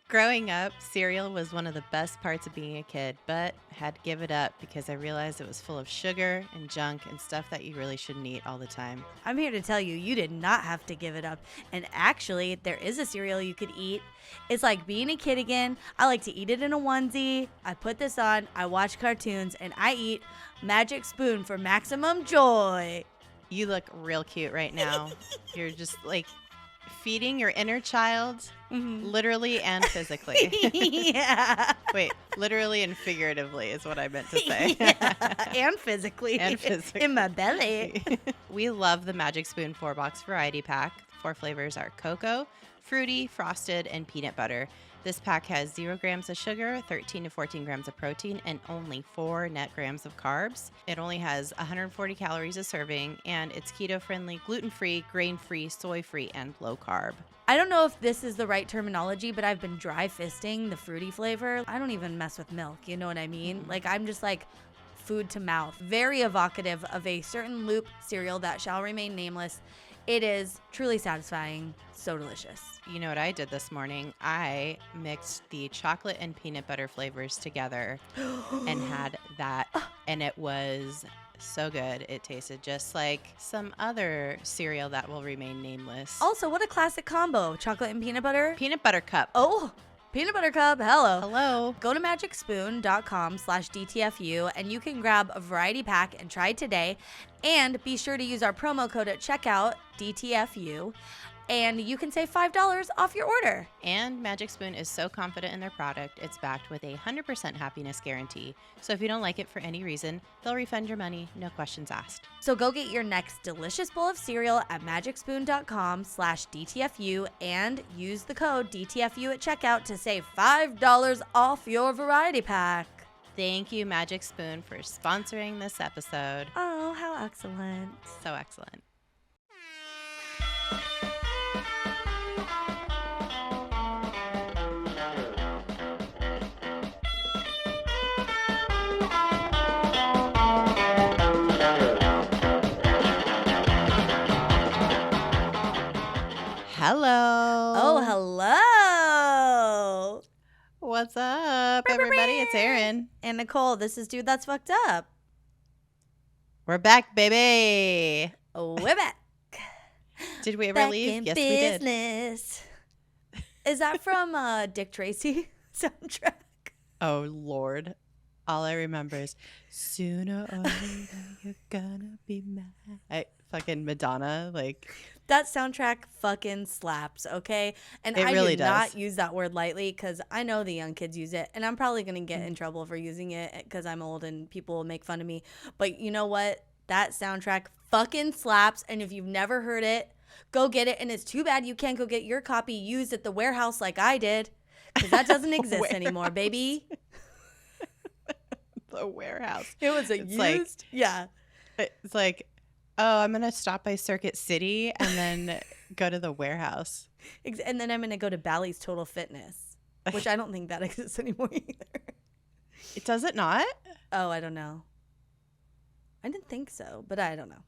Growing up, cereal was one of the best parts of being a kid, but had to give it up because I realized it was full of sugar and junk and stuff that you really shouldn't eat all the time. I'm here to tell you, you did not have to give it up. And actually, there is a cereal you could eat. It's like being a kid again. I like to eat it in a onesie. I put this on, I watch cartoons, and I eat Magic Spoon for maximum joy. You look real cute right now. You're just like feeding your inner child, literally and physically. Yeah. Wait, literally and figuratively is what I meant to say. Yeah. And physically. And physically. In my belly. We love the Magic Spoon 4-box variety pack. 4 flavors are cocoa, fruity, frosted, and peanut butter. This pack has 0 grams of sugar, 13 to 14 grams of protein, and only 4 net grams of carbs. It only has 140 calories a serving, and it's keto-friendly, gluten-free, grain-free, soy-free, and low-carb. I don't know if this is the right terminology, but I've been dry fisting the fruity flavor. I don't even mess with milk, you know what I mean? Like, I'm just like food to mouth. Very evocative of a certain Loop cereal that shall remain nameless. It is truly satisfying. So delicious. You know what I did this morning? I mixed the chocolate and peanut butter flavors together and had that, and it was so good. It tasted just like some other cereal that will remain nameless. Also, what a classic combo. Chocolate and peanut butter. Peanut butter cup. Oh, peanut butter cup. Hello. Hello. Go to magicspoon.com/DTFU and you can grab a variety pack and try today. And be sure to use our promo code at checkout, DTFU. And you can save $5 off your order. And Magic Spoon is so confident in their product, it's backed with a 100% happiness guarantee. So if you don't like it for any reason, they'll refund your money, no questions asked. So go get your next delicious bowl of cereal at magicspoon.com/DTFU and use the code DTFU at checkout to save $5 off your variety pack. Thank you, Magic Spoon, for sponsoring this episode. Oh, how excellent. So excellent. Hello. Oh, hello. What's up, everybody? It's Erin. And Nicole, this is Dude That's Fucked Up. We're back, baby. Oh, we're back. Did we ever Back leave? in Yes, business. We did. Is that from Dick Tracy soundtrack? Oh, Lord. All I remember is, sooner or later you're gonna be mad. Fucking Madonna, like. That soundtrack fucking slaps, okay? And It I really do not does. use that word lightly because I know the young kids use it. And I'm probably going to get in trouble for using it because I'm old and people will make fun of me. But you know what? That soundtrack fucking slaps. And if you've never heard it, go get it. And it's too bad you can't go get your copy used at the warehouse like I did because that doesn't exist anymore, baby. The warehouse. It was It's used. like- Yeah. It's like, oh, I'm going to stop by Circuit City and then go to the warehouse. And then I'm going to go to Bally's Total Fitness, which I don't think that exists anymore either. Does it not? Oh, I don't know. I didn't think so, but I don't know.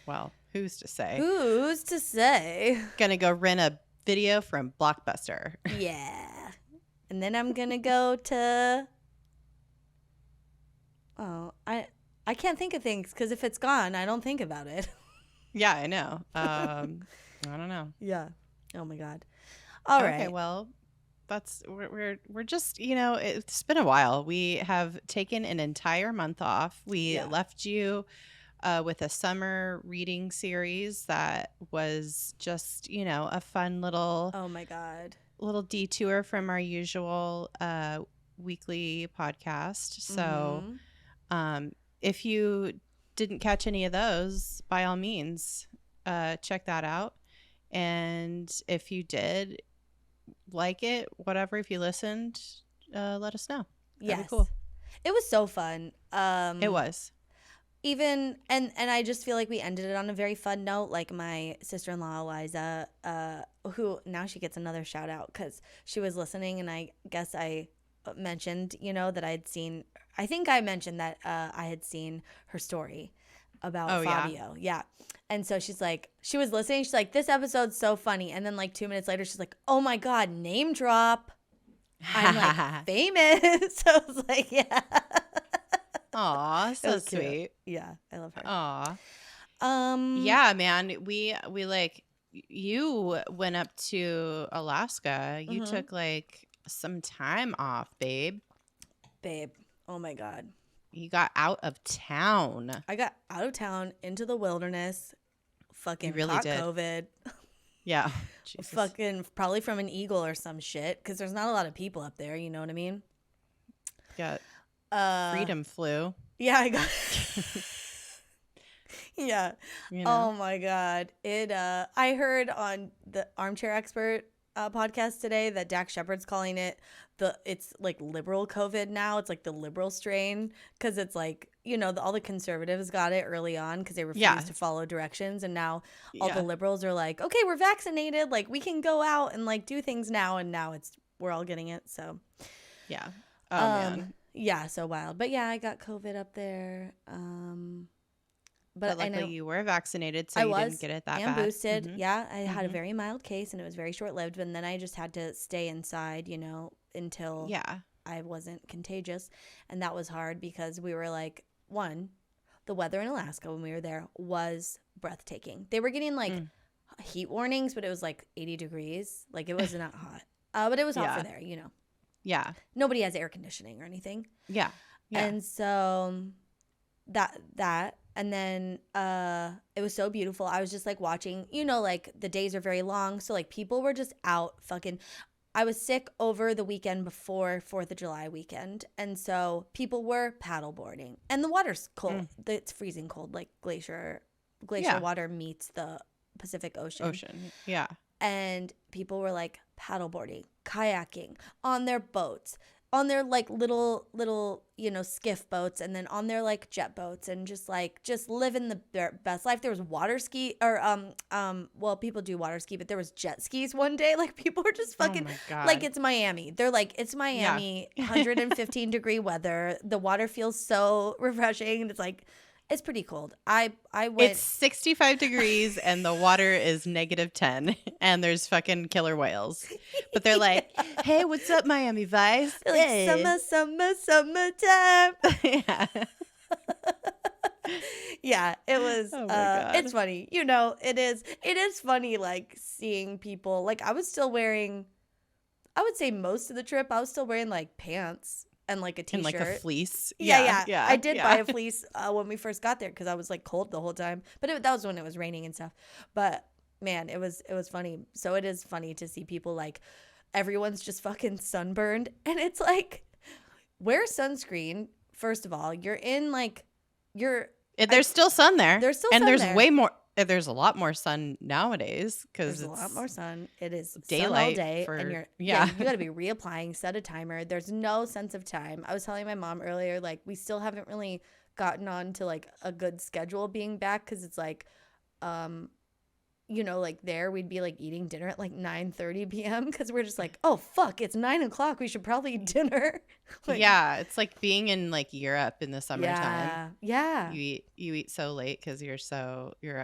Well, who's to say? Who's to say? Gonna go rent a video from Blockbuster. Yeah. And then I'm going to go to... Oh, I can't think of things because if it's gone, I don't think about it. Yeah, I know. I don't know. Yeah. Oh, my God. All right. Okay, well, we're just, it's been a while. We have taken an entire month off. We left you with a summer reading series that was just, a fun little Oh, my God. little detour from our usual weekly podcast. So if you didn't catch any of those, by all means, check that out. And if you did like it, whatever, if you listened, let us know. That'd be cool. It was so fun. It was. Even and I just feel like we ended it on a very fun note. Like my sister-in-law Eliza, who now she gets another shout out because she was listening, and I guess I mentioned that I had seen. I think I mentioned that I had seen her story, about Fabio. Yeah. And so she was listening. She's like, this episode's so funny. And then like 2 minutes later, she's like, oh my God, name drop. I'm like famous. So I was like, yeah. Aw, so sweet. Yeah, I love her. Aw. Yeah, man. We like, you went up to Alaska. You took like some time off, babe. Oh my God. You got out of town. I got out of town into the wilderness. Fucking really caught did. COVID. Yeah. Jesus. Fucking probably from an eagle or some shit, because there's not a lot of people up there. You know what I mean? Got freedom flu. Yeah, I got. Yeah. You know? Oh my God. I heard on the Armchair Expert podcast today that Dax Shepard's calling it it's like liberal COVID now. It's like the liberal strain, because it's like, you know, all the conservatives got it early on because they refused to follow directions, and now all the liberals are like, okay, we're vaccinated, like we can go out and like do things now, and now we're all getting it. So yeah. Oh man. Yeah, so wild. But yeah, I got COVID up there. But luckily you were vaccinated, so you didn't get it that bad. And boosted. Mm-hmm. Yeah, I had a very mild case, and it was very short-lived. And then I just had to stay inside, you know, until I wasn't contagious. And that was hard because we were like, one, the weather in Alaska when we were there was breathtaking. They were getting like heat warnings, but it was like 80 degrees. Like it wasn't that hot. But it was hot for there, you know. Yeah. Nobody has air conditioning or anything. Yeah. And so that and then it was so beautiful. I was just like watching, you know, like the days are very long, so like people were just out fucking. I was sick over the weekend before 4th of July weekend, and so people were paddleboarding, and the water's cold. It's freezing cold, like glacier water meets the Pacific Ocean. Yeah. And people were like paddleboarding, kayaking, on their boats, on their like little, you know, skiff boats, and then on their like jet boats, and just living their best life. There was water ski, or well, people do water ski, but there was jet skis one day. Like people were just fucking like it's Miami. They're like, it's Miami, 115 degree weather. The water feels so refreshing, and it's like, it's pretty cold. I went. It's 65 degrees and the water is -10 and there's fucking killer whales. But they're like, hey, what's up, Miami Vice? They're like, hey. Summertime. Yeah. Yeah, it was. Oh my God. It's funny. You know, it is funny, like seeing people. Like I was still wearing, I would say most of the trip, I was still wearing like pants and like a t-shirt. And like a fleece. Yeah. I did buy a fleece when we first got there because I was like cold the whole time. But that was when it was raining and stuff. But man, it was funny. So it is funny to see people like, everyone's just fucking sunburned. And it's like, wear sunscreen, first of all. You're in like, there's still sun there. There's still sun there. And there's there. way more. There's a lot more sun nowadays because there's a lot more sun. It is daylight sun all day, and you got to be reapplying. Set a timer. There's no sense of time. I was telling my mom earlier, like we still haven't really gotten on to like a good schedule being back, because it's like, you know, like there we'd be like eating dinner at like 9:30 p.m. because we're just like, oh fuck, it's 9 o'clock. We should probably eat dinner. Like, yeah, it's like being in like Europe in the summertime. Yeah. You eat so late because you're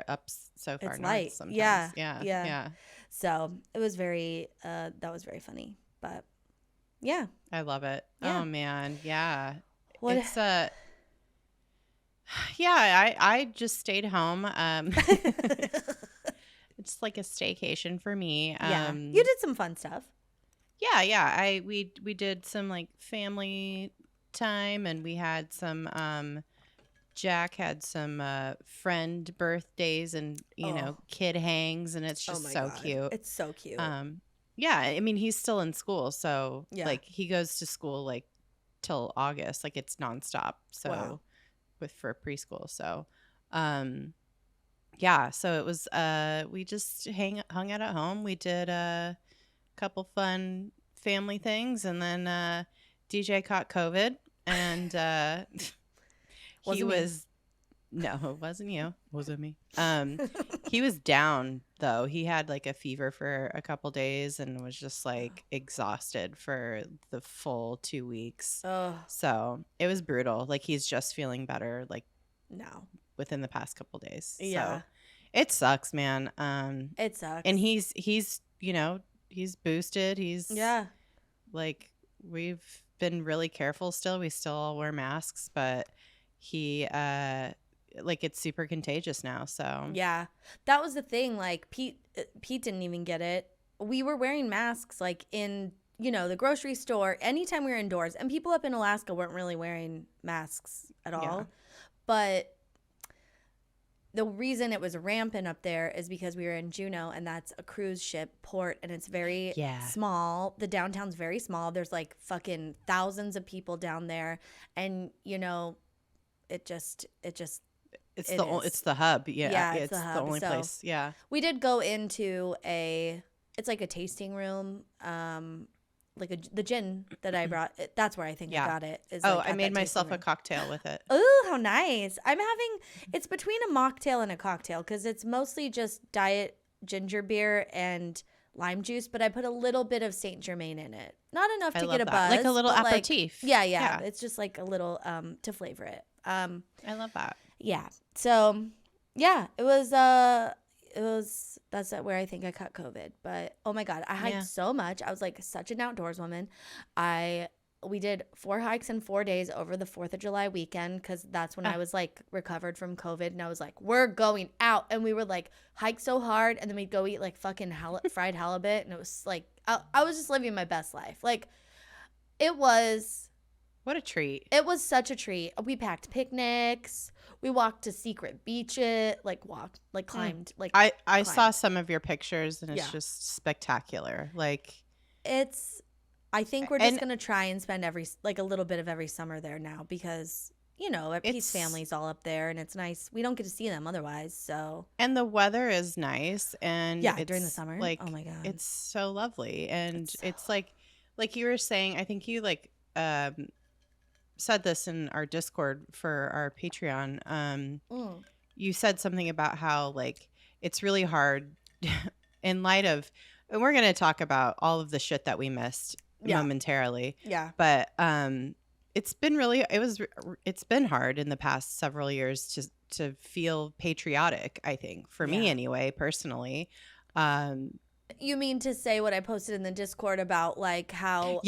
up so far it's north light. sometimes. Yeah. So it was very that was very funny. But yeah, I love it. Yeah. Oh man, yeah. What? It's yeah. I just stayed home. It's like a staycation for me. Yeah, you did some fun stuff. Yeah. We did some like family time, and we had some. Jack had some friend birthdays, and you know, kid hangs, and it's just so cute. It's so cute. Yeah. I mean, he's still in school, so like he goes to school like till August, like it's nonstop. So for preschool, so yeah, so it was we just hung out at home. We did a couple fun family things, and then DJ caught COVID, and no, it wasn't you. It wasn't me. He was down though. He had like a fever for a couple days and was just like exhausted for the full 2 weeks. So it was brutal. Like he's just feeling better like within the past couple days. Yeah. So it sucks, man. It sucks. And he's he's boosted. He's like, we've been really careful still. We still all wear masks, but he like, it's super contagious now. So yeah, that was the thing. Like Pete didn't even get it. We were wearing masks like in the grocery store anytime we were indoors, and people up in Alaska weren't really wearing masks at all. Yeah. But the reason it was rampant up there is because we were in Juneau, and that's a cruise ship port, and it's very small. The downtown's very small. There's like fucking thousands of people down there, and it's the hub. Yeah, it's the hub. The only place. Yeah. We did go into it's like a tasting room, like the gin that I brought. That's where I think I got it. I made myself a cocktail with it. Ooh, how nice. It's between a mocktail and a cocktail because it's mostly just diet ginger beer and lime juice, but I put a little bit of Saint Germain in it. Not enough to get a buzz. Like a little aperitif. Like, yeah. It's just like a little to flavor it. I love that. Yeah. So, yeah, it was that's where I think I caught COVID. But oh my God, I hiked so much. I was like such an outdoors woman. We did 4 hikes in 4 days over the 4th of July weekend because that's when I was like recovered from COVID, and I was like, we're going out, and we would like hike so hard, and then we'd go eat like fucking fried halibut, and it was like I was just living my best life. Like it was. What a treat. It was such a treat. We packed picnics. We walked to secret beaches, climbed. I saw some of your pictures, and it's just spectacular. Like, I think we're just going to try and spend a little bit of every summer there now because, Pete's family's all up there, and it's nice. We don't get to see them otherwise, so. And the weather is nice, and during the summer. Like, oh my God. It's so lovely, and it's like you were saying, I think you said this in our Discord for our Patreon. You said something about how like it's really hard in light of, and we're going to talk about all of the shit that we missed momentarily. Yeah. But it's been hard in the past several years to feel patriotic, I think, for me anyway, personally. You mean to say what I posted in the Discord about like how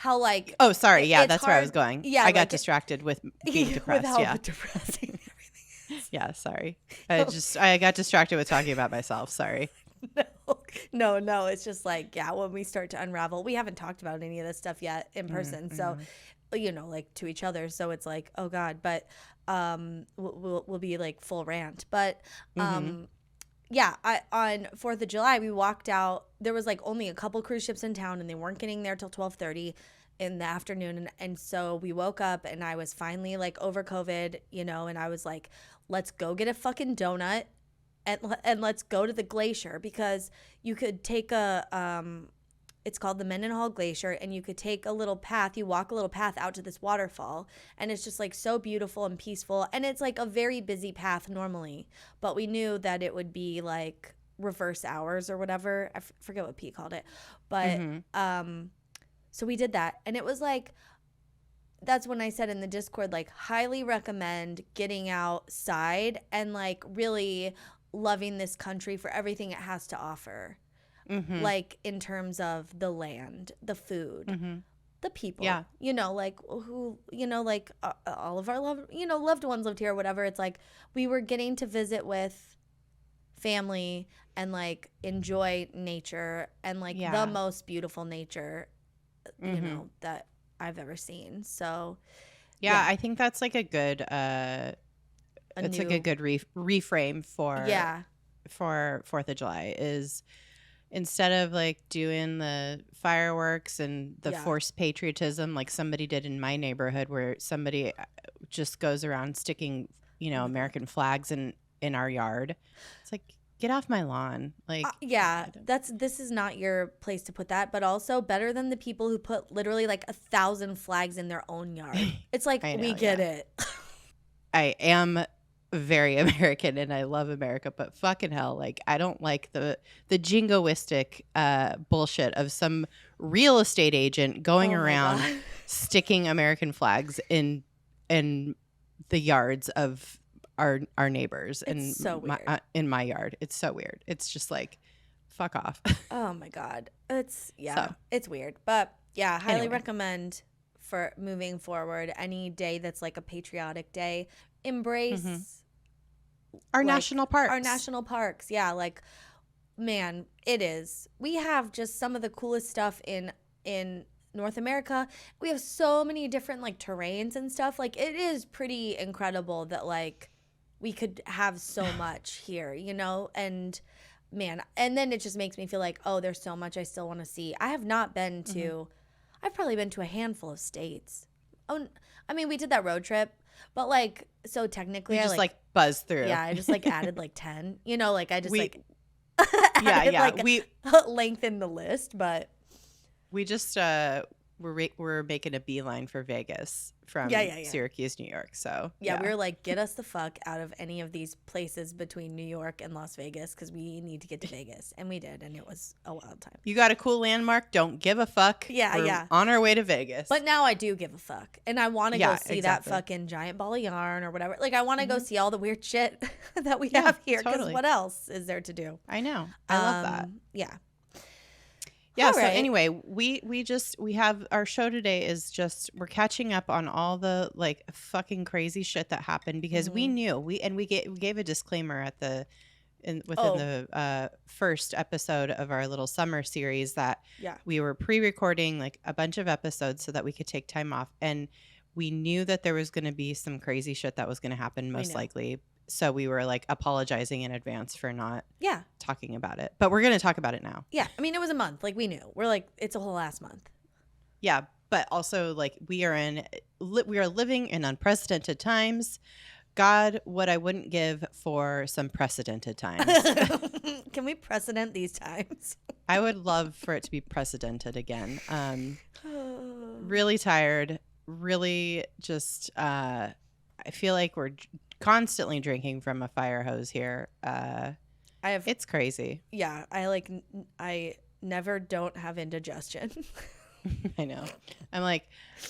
like oh sorry that's hard. Where I was going. I got distracted with being depressed. With how depressing everything is. Yeah, sorry. I got distracted with talking about myself. Sorry. No, it's just like when we start to unravel, we haven't talked about any of this stuff yet in person, so like to each other, so it's like oh God, but we'll be like full rant, but yeah, on 4th of July, we walked out. There was like only a couple cruise ships in town, and they weren't getting there till 12:30 in the afternoon. And so we woke up, and I was finally like over COVID, and I was like, let's go get a fucking donut and let's go to the glacier because you could take it's called the Mendenhall Glacier, and you could take a little path. You walk a little path out to this waterfall, and it's just like so beautiful and peaceful. And it's like a very busy path normally, but we knew that it would be like reverse hours or whatever. I forget what Pete called it, but so we did that, and it was like that's when I said in the Discord like highly recommend getting outside and like really loving this country for everything it has to offer. Like in terms of the land, the food, the people, like who, like all of our loved ones lived here or whatever. It's like we were getting to visit with family and like enjoy nature and like the most beautiful nature, that I've ever seen. So, I think that's like a good, it's like a good reframe for 4th of July is, instead of like doing the fireworks and the forced patriotism like somebody did in my neighborhood where somebody just goes around sticking, American flags in our yard. It's like, get off my lawn. Like, this is not your place to put that, but also better than the people who put literally like 1,000 flags in their own yard. It's like, we get it. I am very American and I love America, but fucking hell, like I don't like the jingoistic bullshit of some real estate agent going around sticking American flags in the yards of our neighbors It's so weird. in my yard. It's so weird. It's just like, fuck off. Oh my God. It's So. it's weird. But yeah, highly Anyway. recommend for moving forward any day that's like a patriotic day. Embrace Our like, national parks. Our national parks. Yeah, like man, it is. We have just some of the coolest stuff in North America. We have so many different like terrains and stuff. Like it is pretty incredible that like we could have so much here, you know? And man, and then it just makes me feel like, oh, there's so much I still want to see. I have not been to I've probably been to a handful of states. Oh, I mean, we did that road trip, but like so technically we just I like buzzed through. Yeah, I just like added like 10. You know, like I just like yeah, like, we lengthened the list, but we just we're making a beeline for Vegas from Syracuse, New York. So yeah, we were like, get us the fuck out of any of these places between New York and Las Vegas because we need to get to Vegas, and we did, and it was a wild time. You got a cool landmark? Don't give a fuck. We're on our way to Vegas. But now I do give a fuck, and I want to go see that fucking giant ball of yarn or whatever. Like I want to go see all the weird shit that we have here because what else is there to do? I know. I love that. Yeah. Yeah, so anyway, we have our show today is just we're catching up on all the like fucking crazy shit that happened because we knew we gave a disclaimer at within the first episode of our little summer series that we were pre-recording like a bunch of episodes so that we could take time off, and we knew that there was going to be some crazy shit that was going to happen most likely. So we were like apologizing in advance for not talking about it. But we're going to talk about it now. Yeah. I mean, it was a month. Like we knew. We're like, it's a whole ass month. Yeah. But also like we are living in unprecedented times. God, what I wouldn't give for some precedented times. Can we precedent these times? I would love for it to be precedented again. Really tired. Really just, I feel like we're constantly drinking from a fire hose here. It's crazy. Yeah, I never don't have indigestion. I know. I'm like,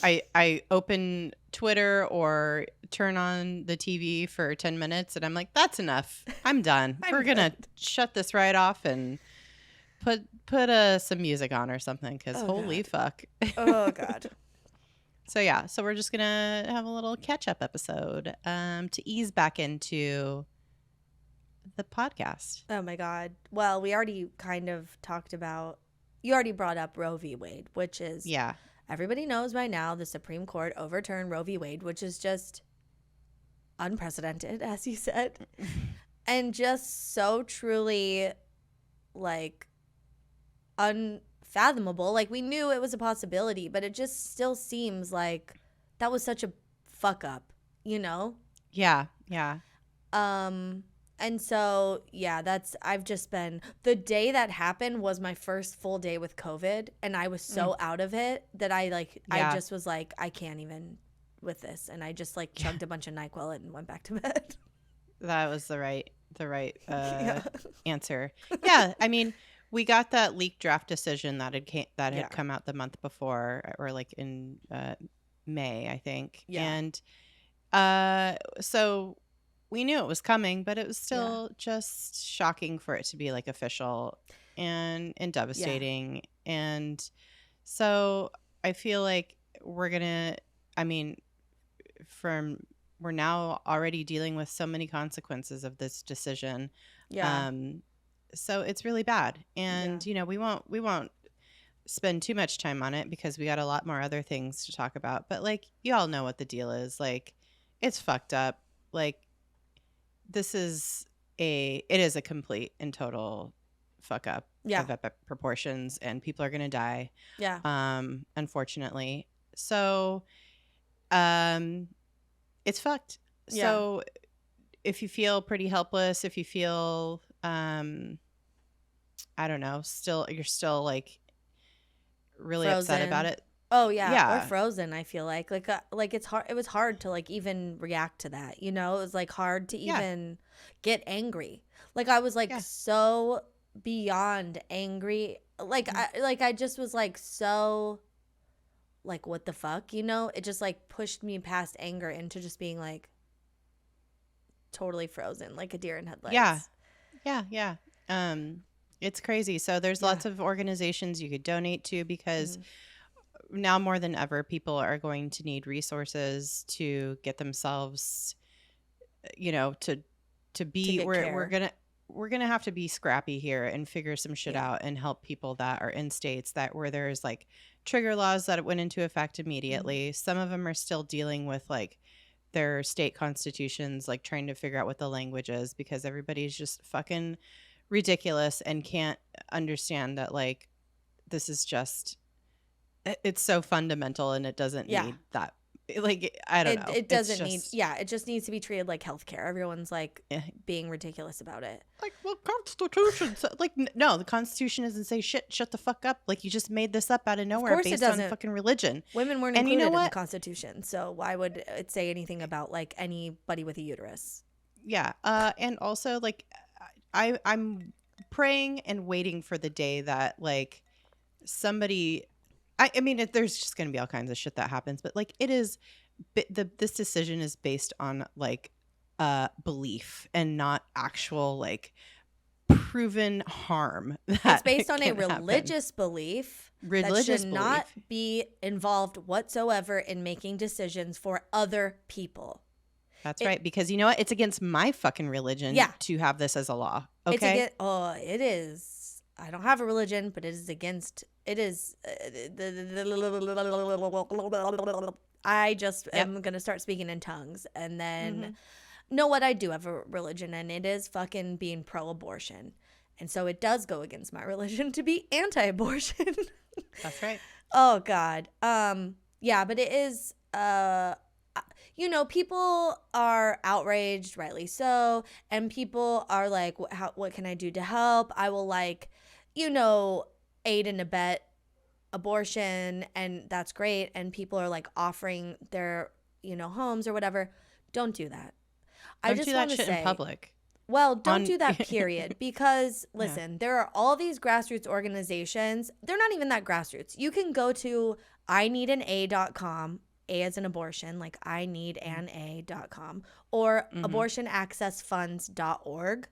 I open Twitter or turn on the TV for 10 minutes and I'm like, that's enough. I'm done. We're gonna shut this right off and put some music on or something because holy fuck. Oh God. So yeah, so we're just going to have a little catch-up episode to ease back into the podcast. Oh my God. Well, we already kind of talked about, you already brought up Roe v Wade, which is, everybody knows by now the Supreme Court overturned Roe v Wade, which is just unprecedented, as you said, and just so truly like unfathomable. Like we knew it was a possibility, but it just still seems like that was such a fuck up, you know? Yeah. And so I've just been, the day that happened was my first full day with COVID, and I was so out of it that I just was like, I can't even with this, and I just like chugged a bunch of NyQuil and went back to bed. That was the right answer. Yeah, I mean, we got that leaked draft decision that had come out the month before, or like in May, I think. Yeah. And so we knew it was coming, but it was still just shocking for it to be like official and devastating. And so I feel like we're now already dealing with so many consequences of this decision. Yeah. So it's really bad. And, you know, we won't spend too much time on it because we got a lot more other things to talk about. But like, you all know what the deal is. Like, it's fucked up. Like, it is a complete and total fuck up of epic proportions, and people are going to die. Yeah. Unfortunately. So, it's fucked. Yeah. So if you feel pretty helpless, if you feel, I don't know, you're still like really frozen. Upset about it. Oh yeah. Or frozen. I feel like it's hard. It was hard to like even react to that. You know, it was like hard to even get angry. Like I was like so beyond angry. Like I just was like so like, what the fuck, you know? It just like pushed me past anger into just being like totally frozen, like a deer in headlights. Yeah. It's crazy. So there's lots of organizations you could donate to, because now more than ever, people are going to need resources to get themselves, to be, we're gonna have to be scrappy here and figure some shit out and help people that are in states where there's like trigger laws that went into effect immediately. Some of them are still dealing with like their state constitutions, like trying to figure out what the language is, because everybody's just fucking ridiculous and can't understand that like this is just, it's so fundamental and it doesn't need that. Like, I don't know. It doesn't need. Yeah, it just needs to be treated like healthcare. Everyone's like being ridiculous about it. Like, well, Constitution. Like, no, the Constitution doesn't say shit. Shut the fuck up. Like, you just made this up out of nowhere based on fucking religion. Women weren't included in the Constitution, so why would it say anything about like anybody with a uterus? Yeah, and also like, I'm praying and waiting for the day that like somebody. I mean, there's just going to be all kinds of shit that happens, but like this decision is based on like belief and not actual like proven harm. It's based on a religious belief that should not be involved whatsoever in making decisions for other people. That's right, because you know what? It's against my fucking religion to have this as a law. Okay. It is. I don't have a religion, but it is against. It is. I just am going to start speaking in tongues. And then, know what? I do have a religion, and it is fucking being pro-abortion. And so it does go against my religion to be anti-abortion. That's right. Oh, God. Yeah, but it is, people are outraged, rightly so. And people are like, what can I do to help? I will aid and abet abortion, and that's great. And people are like offering their, homes or whatever. Don't do that. I just want to say in public. Well, don't do that, period. Because listen, there are all these grassroots organizations. They're not even that grassroots. You can go to ineedana.com, A as in abortion, like ineedana.com, or abortionaccessfunds.org.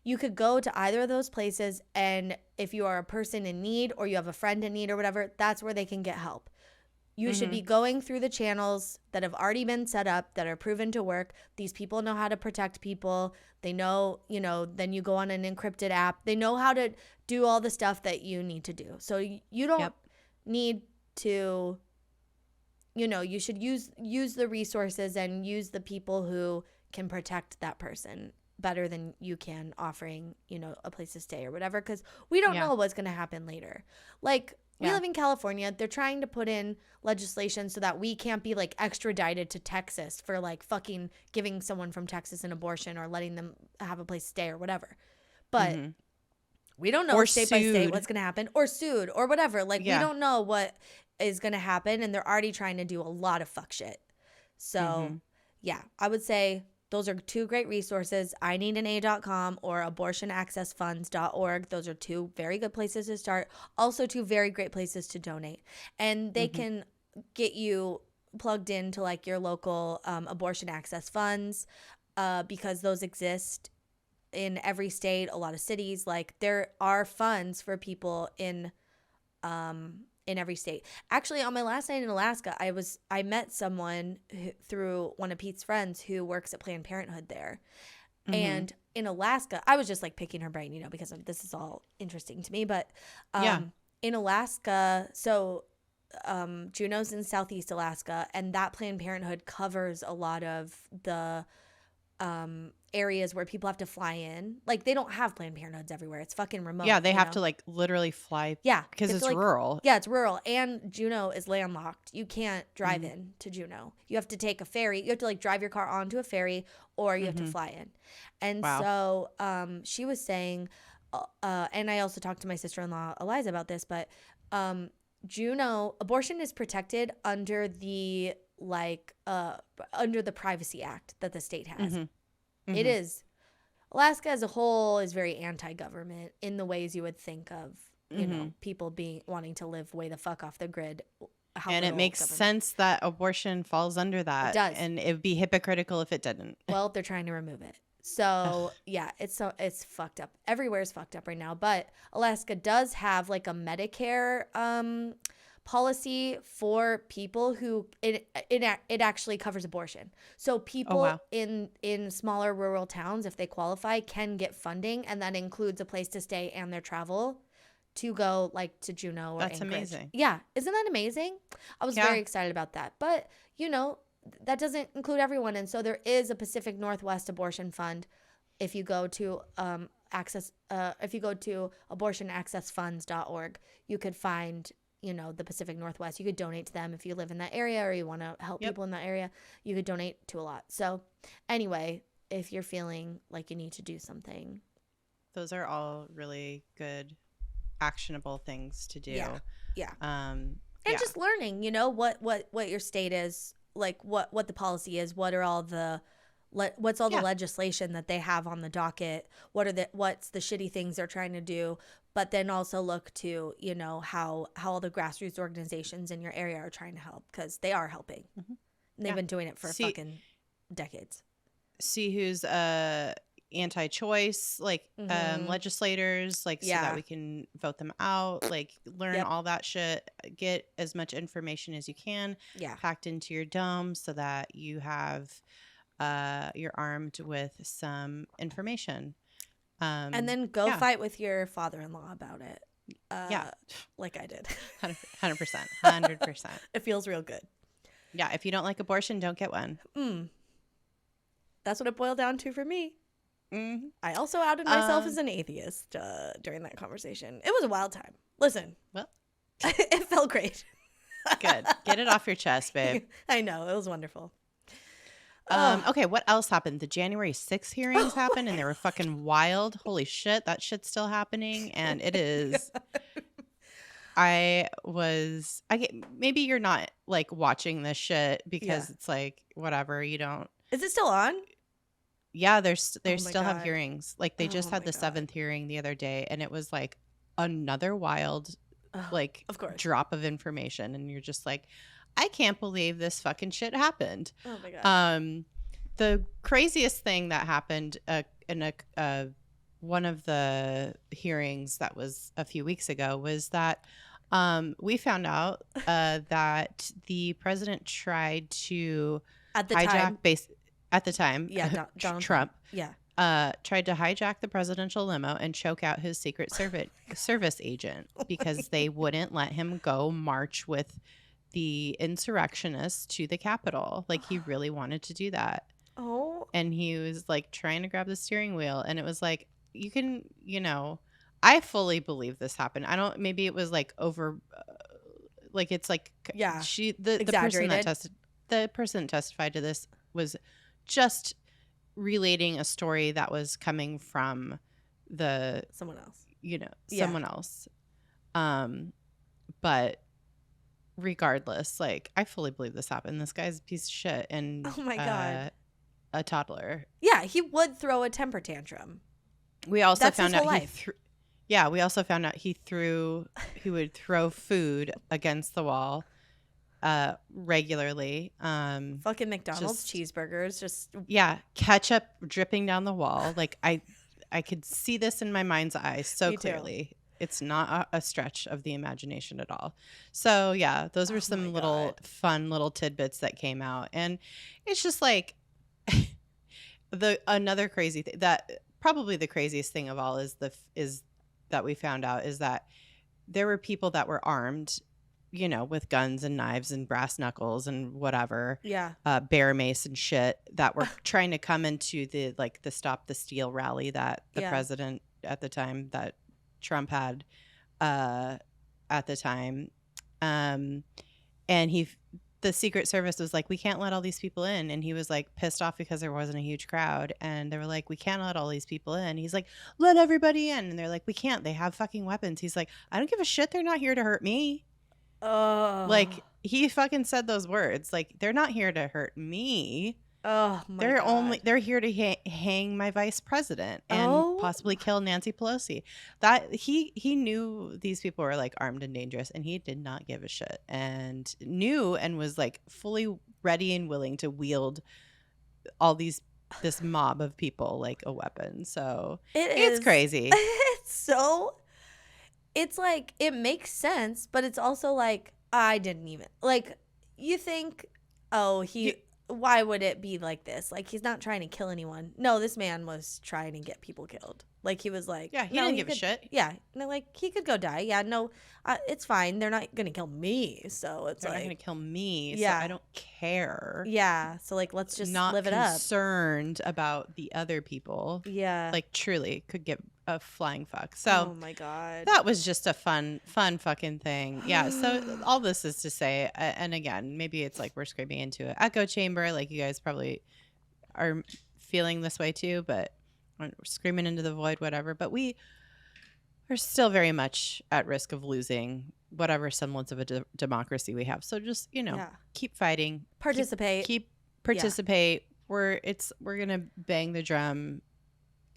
You could go to either of those places, and if you are a person in need or you have a friend in need or whatever, that's where they can get help. You should be going through the channels that have already been set up, that are proven to work. These people know how to protect people. They know, then you go on an encrypted app. They know how to do all the stuff that you need to do. So you don't need to, you should use the resources and use the people who can protect that person better than you can offering, a place to stay or whatever, because we don't know what's going to happen later. Like, we live in California. They're trying to put in legislation so that we can't be like extradited to Texas for like fucking giving someone from Texas an abortion or letting them have a place to stay or whatever. But we don't know state by state what's going to happen, or sued or whatever. Like, we don't know what is going to happen, and they're already trying to do a lot of fuck shit. So, I would say those are two great resources, ineedana.com or abortionaccessfunds.org. Those are two very good places to start. Also, two very great places to donate. And they can get you plugged into like your local abortion access funds, because those exist in every state, a lot of cities. Like, there are funds for people in every state. Actually, on my last night in Alaska, I met someone through one of Pete's friends who works at Planned Parenthood there. And in Alaska, I was just like picking her brain, because this is all interesting to me. But in Alaska, so Juneau's in Southeast Alaska, and that Planned Parenthood covers a lot of the areas where people have to fly in. Like, they don't have Planned Parenthoods everywhere. It's fucking remote. Yeah, they have to like literally fly. Yeah, because it's rural. Yeah, it's rural, and Juneau is landlocked. You can't drive in to Juneau. You have to take a ferry. You have to like drive your car onto a ferry, or you have to fly in. And so she was saying, and I also talked to my sister-in-law Eliza about this, but Juneau, abortion is protected under the under the Privacy Act that the state has. It is. Alaska as a whole is very anti-government in the ways you would think of, people wanting to live way the fuck off the grid. And it makes sense that abortion falls under that. It does. And it would be hypocritical if it didn't. Well, they're trying to remove it. So, yeah, it's fucked up. Everywhere's fucked up right now. But Alaska does have like a Medicare policy for people who it actually covers abortion. So people in smaller rural towns, if they qualify, can get funding, and that includes a place to stay and their travel to go like to Juneau or That's Anchorage. amazing. Yeah, isn't that amazing? I was very excited about that. But that doesn't include everyone, and so there is a Pacific Northwest Abortion Fund. If you go to abortionaccessfunds.org, you could find the Pacific Northwest. You could donate to them if you live in that area or you want to help people in that area. You could donate to a lot. So anyway, if you're feeling like you need to do something, those are all really good, actionable things to do. Yeah. And just learning, what your state is, like what the policy is, what are all the what's all the legislation that they have on the docket, what's the shitty things they're trying to do, but then also look to how all the grassroots organizations in your area are trying to help, because they are helping. And they've been doing it for fucking decades. See who's anti-choice, like legislators, like so that we can vote them out, like learn all that shit, get as much information as you can packed into your dome so that you have you're armed with some information, and then go fight with your father-in-law about it, like I did. 100%. It feels real good. If you don't like abortion, don't get one. That's what it boiled down to for me. I also outed myself as an atheist during that conversation. It was a wild time. Listen, well, it felt great. Good. Get it off your chest, babe. I know. It was wonderful. Okay, what else happened? The January 6th hearings happened, and they were fucking wild. Holy shit, that shit's still happening, and it is. Maybe you're not like watching this shit because it's like whatever, you don't. Is it still on? Yeah, they still have hearings. Like they just had the 7th hearing the other day, and it was like another wild, like of course, drop of information, and you're just like, I can't believe this fucking shit happened. Oh my god. The craziest thing that happened in one of the hearings that was a few weeks ago was that we found out that the president tried to at the time, Trump, tried to hijack the presidential limo and choke out his Secret Service agent because they wouldn't let him go march with the insurrectionists to the Capitol. Like he really wanted to do that. Oh. And he was like trying to grab the steering wheel, and it was like, you can, I fully believe this happened. Maybe it was like over, like it's like, the person that testified to this was just relating a story that was coming from someone else. Someone else. But regardless, like I fully believe this happened. This guy's a piece of shit, and oh my god, a toddler. Yeah, he would throw a temper tantrum. We also found out we also found out he would throw food against the wall regularly. Fucking McDonald's cheeseburgers, just ketchup dripping down the wall. Like I could see this in my mind's eye so clearly. It's not a stretch of the imagination at all. So those were some fun little tidbits that came out, and it's just like another crazy thing that probably the craziest thing of all is that we found out is that there were people that were armed, with guns and knives and brass knuckles and whatever, bear mace and shit, that were trying to come into the Stop the Steal rally that the president at the time, that Trump had at the time, and the Secret Service was like, we can't let all these people in, and he was like pissed off because there wasn't a huge crowd, and they were like, we can't let all these people in. He's like, let everybody in, and they're like, we can't, they have fucking weapons. He's like, I don't give a shit, they're not here to hurt me. Like he fucking said those words, like, they're not here to hurt me. Oh my God. They're here to hang my vice president. And oh possibly kill Nancy Pelosi. That he knew these people were like armed and dangerous, and he did not give a shit, and knew and was like fully ready and willing to wield all this mob of people like a weapon. So it's crazy. It's like, it makes sense, but it's also like, I didn't even like, you think, oh, why would it be like this? Like, he's not trying to kill anyone. No, this man was trying to get people killed. Like, he was like, yeah, he didn't give a shit. Yeah, no, like, he could go die. Yeah, no, it's fine. They're not gonna kill me. So it's They're like, not gonna kill me. Yeah, so I don't care. Yeah, so like, let's just not live it up. Concerned about the other people. Yeah, like truly could get a flying fuck. So oh my god, that was just a fun fucking thing. Yeah. So all this is to say, and again, maybe it's like we're screaming into an echo chamber, like you guys probably are feeling this way too, but we're screaming into the void, whatever. But we are still very much at risk of losing whatever semblance of a democracy we have. So just, keep fighting, participate, keep participate. Yeah. We're gonna bang the drum,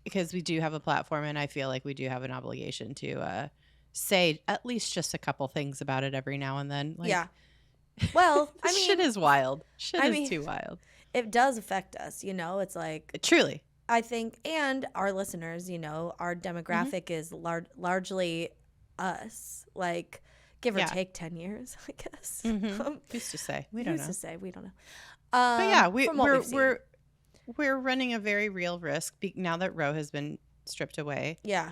because we do have a platform, and I feel like we do have an obligation to say at least just a couple things about it every now and then. Like, yeah. Well, I mean, shit is wild. Shit is too wild. It does affect us, It's like, truly, I think, and our listeners, our demographic is largely us, like, give or take 10 years, I guess. Used to say, we don't know. But yeah, we're running a very real risk now that Roe has been stripped away. Yeah.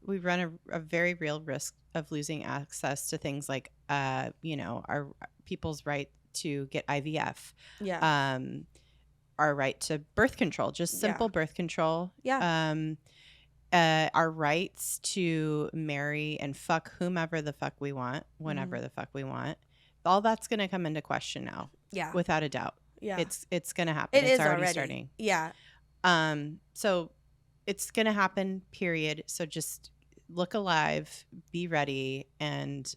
We run a very real risk of losing access to things like, our people's right to get IVF. Yeah. Our right to birth control, just simple birth control. Yeah. Our rights to marry and fuck whomever the fuck we want, whenever the fuck we want. All that's going to come into question now. Yeah. Without a doubt. Yeah. It's going to happen. It's already starting. Yeah. So it's going to happen, period. So just look alive, be ready, and,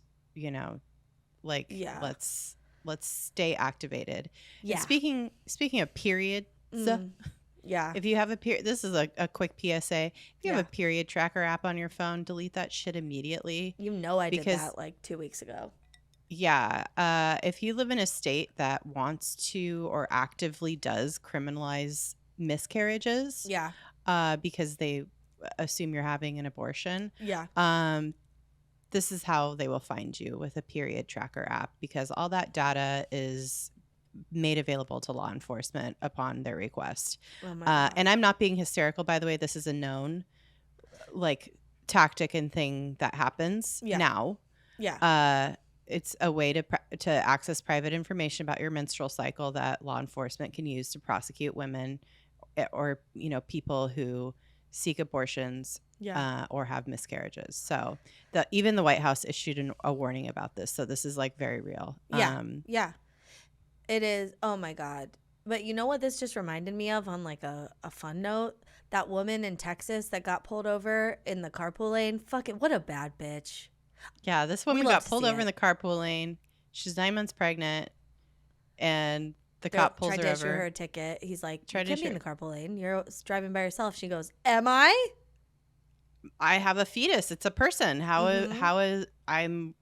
let's stay activated. Yeah. And speaking of period, yeah. If you have a period, this is a quick PSA. If you have a period tracker app on your phone, delete that shit immediately. I did that like 2 weeks ago. Yeah. If you live in a state that wants to or actively does criminalize miscarriages, because they assume you're having an abortion, this is how they will find you, with a period tracker app, because all that data is made available to law enforcement upon their request. Oh my God. And I'm not being hysterical, by the way. This is a known tactic and thing that happens now. Yeah. It's a way to access private information about your menstrual cycle that law enforcement can use to prosecute women or people who seek abortions or have miscarriages. So even the White House issued a warning about this. So this is very real. Yeah. It is. Oh my God. But you know what this just reminded me of on a fun note? That woman in Texas that got pulled over in the carpool lane. Fucking what a bad bitch. Yeah, this woman got pulled over in the carpool lane. She's 9 months pregnant, and the cop pulls her over. Tried to issue her a ticket. He's like, you can't be in the carpool lane. You're driving by yourself. She goes, am I? I have a fetus. It's a person. How is I'm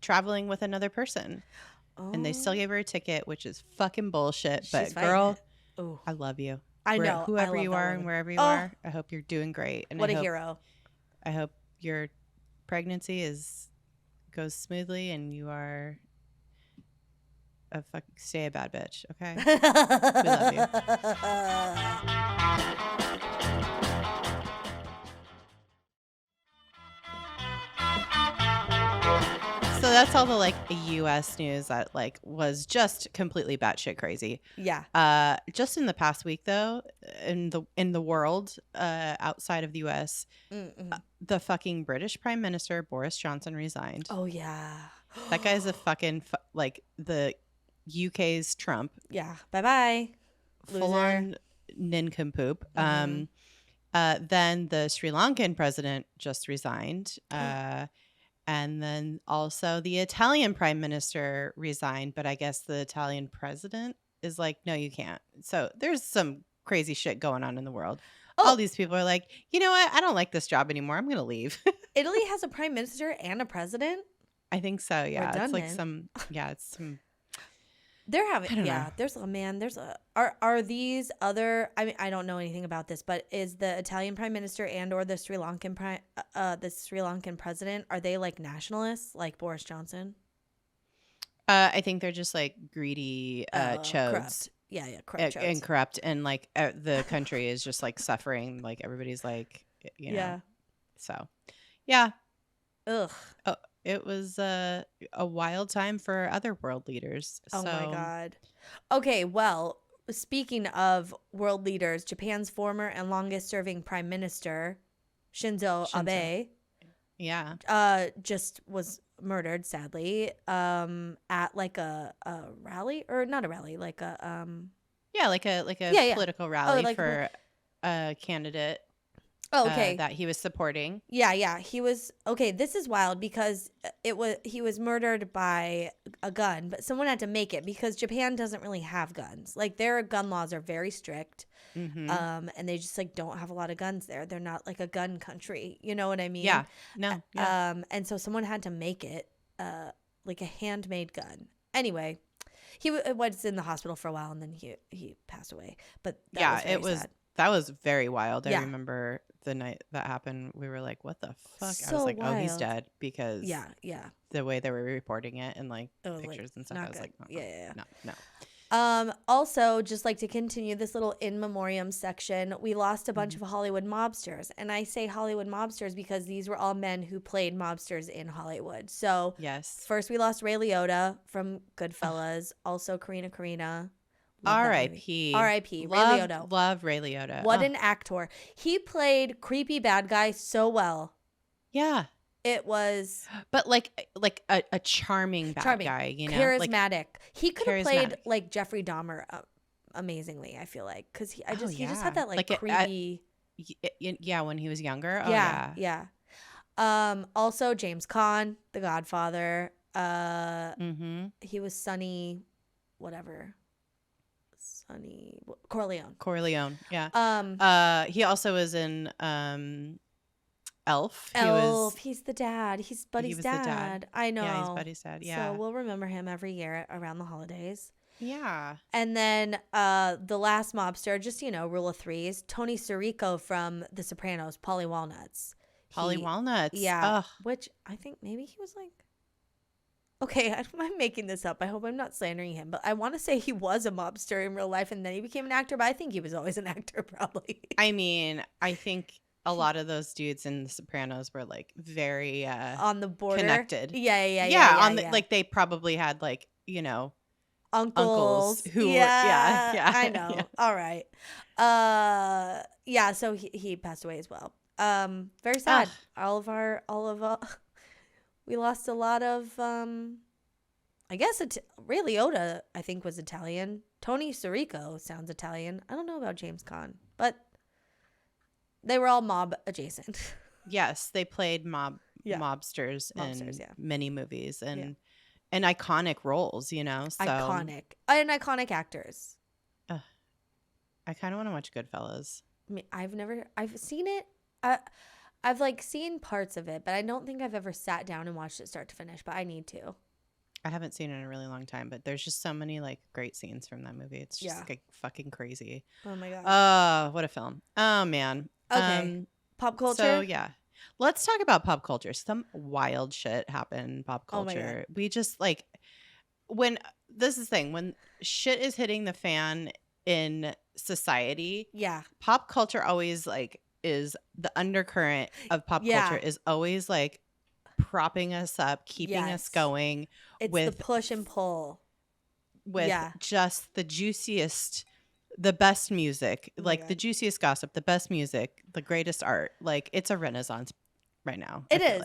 traveling with another person. Oh. And they still gave her a ticket, which is fucking bullshit. But girl, I love you. I know. Whoever you are and wherever you are, I hope you're doing great. And what a hero. I hope your pregnancy goes smoothly and you are stay a bad bitch. Okay. We love you. So that's all the U.S. news that was just completely batshit crazy. Yeah. Just in the past week though, in the world outside of the U.S., the fucking British Prime Minister Boris Johnson resigned. Oh yeah. That guy's a fucking the UK's Trump. Yeah. Bye bye. Full on nincompoop. Then the Sri Lankan president just resigned. And then also the Italian prime minister resigned, but I guess the Italian president is no, you can't. So there's some crazy shit going on in the world. all these people are like, you know what? I don't like this job anymore. I'm going to leave. Italy has a prime minister and a president. I think so. Yeah. Redundant. It's like it's some. They're having, I don't know. Are these other, I mean, I don't know anything about this, but is the Italian prime minister and or the Sri Lankan president, are they like nationalists like Boris Johnson? I think they're just like greedy chodes. Corrupt. Yeah, corrupt chodes. And corrupt. And like the country is just like suffering. Like everybody's like, you know. Yeah. So, yeah. Ugh. Oh, it was a wild time for other world leaders. Oh my God. Okay, well, speaking of world leaders, Japan's former and longest serving prime minister, Shinzo Abe, just was murdered, sadly, at like a rally, or not a rally, like a like a political rally for a candidate. Oh, okay. That he was supporting. Yeah. He was okay. This is wild because he was murdered by a gun, but someone had to make it because Japan doesn't really have guns. Like their gun laws are very strict, and they just like don't have a lot of guns there. They're not like a gun country. You know what I mean? Yeah. No. Yeah. And so someone had to make it, like a handmade gun. Anyway, he was in the hospital for a while and then he passed away. But that was sad. That was very wild. I remember the night that happened, we were like, what the fuck? So I was like, wild. Oh, he's dead, because the way they were reporting it and like pictures like, and stuff. I was good. like, no. Also, just like to continue this little in memoriam section, we lost a bunch of Hollywood mobsters. And I say Hollywood mobsters because these were all men who played mobsters in Hollywood. So first we lost Ray Liotta from Goodfellas, also Karina. R.I.P. R.I.P. Ray Liotta. Love Ray Liotta. What an actor. He played creepy bad guy so well. Yeah. It was. But like a charming bad guy, you know? Charismatic. Like, he could have played like Jeffrey Dahmer amazingly, I feel like. Because he just had that like creepy. When he was younger. Oh, yeah. Also, James Caan, The Godfather. He was Sonny, whatever. Corleone. Yeah. He also was in Elf. He's the dad. He's Buddy's dad. I know. Yeah, he's Buddy's dad. Yeah. So we'll remember him every year around the holidays. Yeah. And then the last mobster, just, rule of threes, Tony Sirico from The Sopranos, Paulie Walnuts. Walnuts. Yeah. Ugh. Which I think maybe he was like, okay, I'm making this up. I hope I'm not slandering him, but I want to say he was a mobster in real life and then he became an actor, but I think he was always an actor probably. I mean, I think a lot of those dudes in The Sopranos were like very on the border, connected. Yeah. Like they probably had like, uncles who I know. Yeah. All right. So he passed away as well. Very sad. We lost a lot of, I guess Ray Liotta, I think, was Italian. Tony Sirico sounds Italian. I don't know about James Caan, but they were all mob adjacent. Yes, they played mobsters in many movies and iconic roles, So. Iconic actors. I kind of want to watch Goodfellas. I mean, I've seen it. I've like seen parts of it, but I don't think I've ever sat down and watched it start to finish, but I need to. I haven't seen it in a really long time, but there's just so many like great scenes from that movie. It's just like fucking crazy. Oh my God. Oh, what a film. Oh man. Okay. Pop culture. So yeah. Let's talk about pop culture. Some wild shit happened in pop culture. We just like when shit is hitting the fan in society. Yeah. Pop culture always like is the undercurrent of pop culture is always like propping us up, keeping us going. It's with the push and pull. With just the juiciest, the best music, the juiciest gossip, the best music, the greatest art. Like it's a renaissance right now. It is.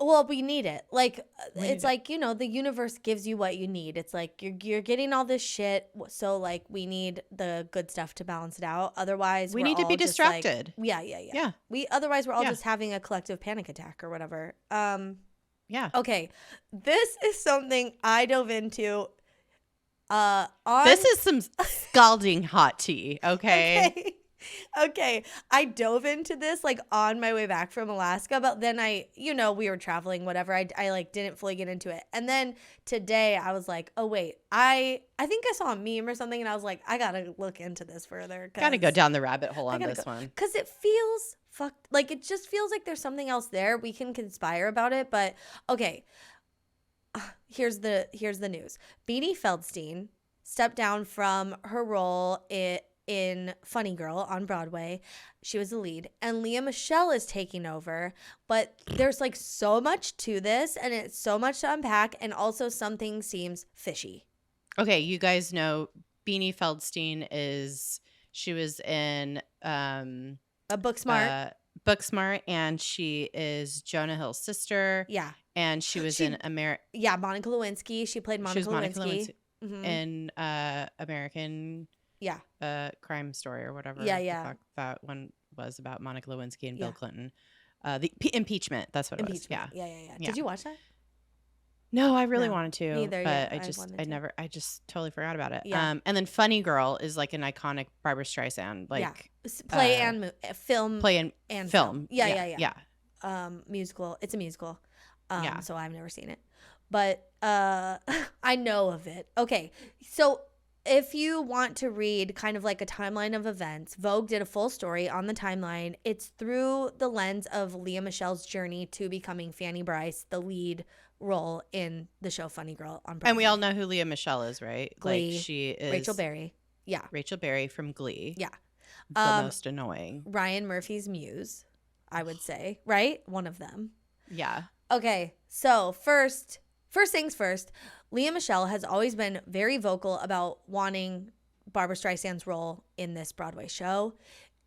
Well, we need it. Like it's like, the universe gives you what you need. It's like you're getting all this shit, so like we need the good stuff to balance it out. Otherwise, we need to be distracted. Yeah. Otherwise we're all just having a collective panic attack or whatever. Yeah. Okay. This is something I dove into. This is some scalding hot tea, okay? Okay, I dove into this like on my way back from Alaska, but then we were traveling, whatever. I like didn't fully get into it. And then today I was like, oh wait, I think I saw a meme or something, and I was like, I gotta look into this further. Gotta go down the rabbit hole on this one. Because it feels fucked. Like, it just feels like there's something else there. We can conspire about it, but okay. Here's the news. Beanie Feldstein stepped down from her role in Funny Girl on Broadway. She was the lead, and Lea Michele is taking over, but there's like so much to this, and it's so much to unpack, and also something seems fishy. Okay, you guys know Beanie Feldstein she was in Booksmart. Booksmart, and she is Jonah Hill's sister. Yeah. And she was in Yeah, Monica Lewinsky. She played Monica Lewinsky. In American Crime Story or whatever. Yeah. That one was about Monica Lewinsky and Bill Clinton. The impeachment. That's what it was. Yeah. Did you watch that? No, I really wanted to. Me either, but I just totally forgot about it. Yeah. And then Funny Girl is like an iconic Barbra Streisand. Like play and film. Play and film. Yeah. Musical. It's a musical. So I've never seen it, but I know of it. Okay, so if you want to read kind of like a timeline of events, Vogue did a full story on the timeline. It's through the lens of Lea Michele's journey to becoming Fanny Brice, the lead role in the show Funny Girl on Broadway. And we all know who Lea Michele is, right? Glee. Like, she is Rachel Berry. Yeah. Rachel Berry from Glee. Yeah. The most annoying. Ryan Murphy's muse, I would say, right? One of them. Yeah. Okay, so first things first, Lea Michele has always been very vocal about wanting Barbra Streisand's role in this Broadway show.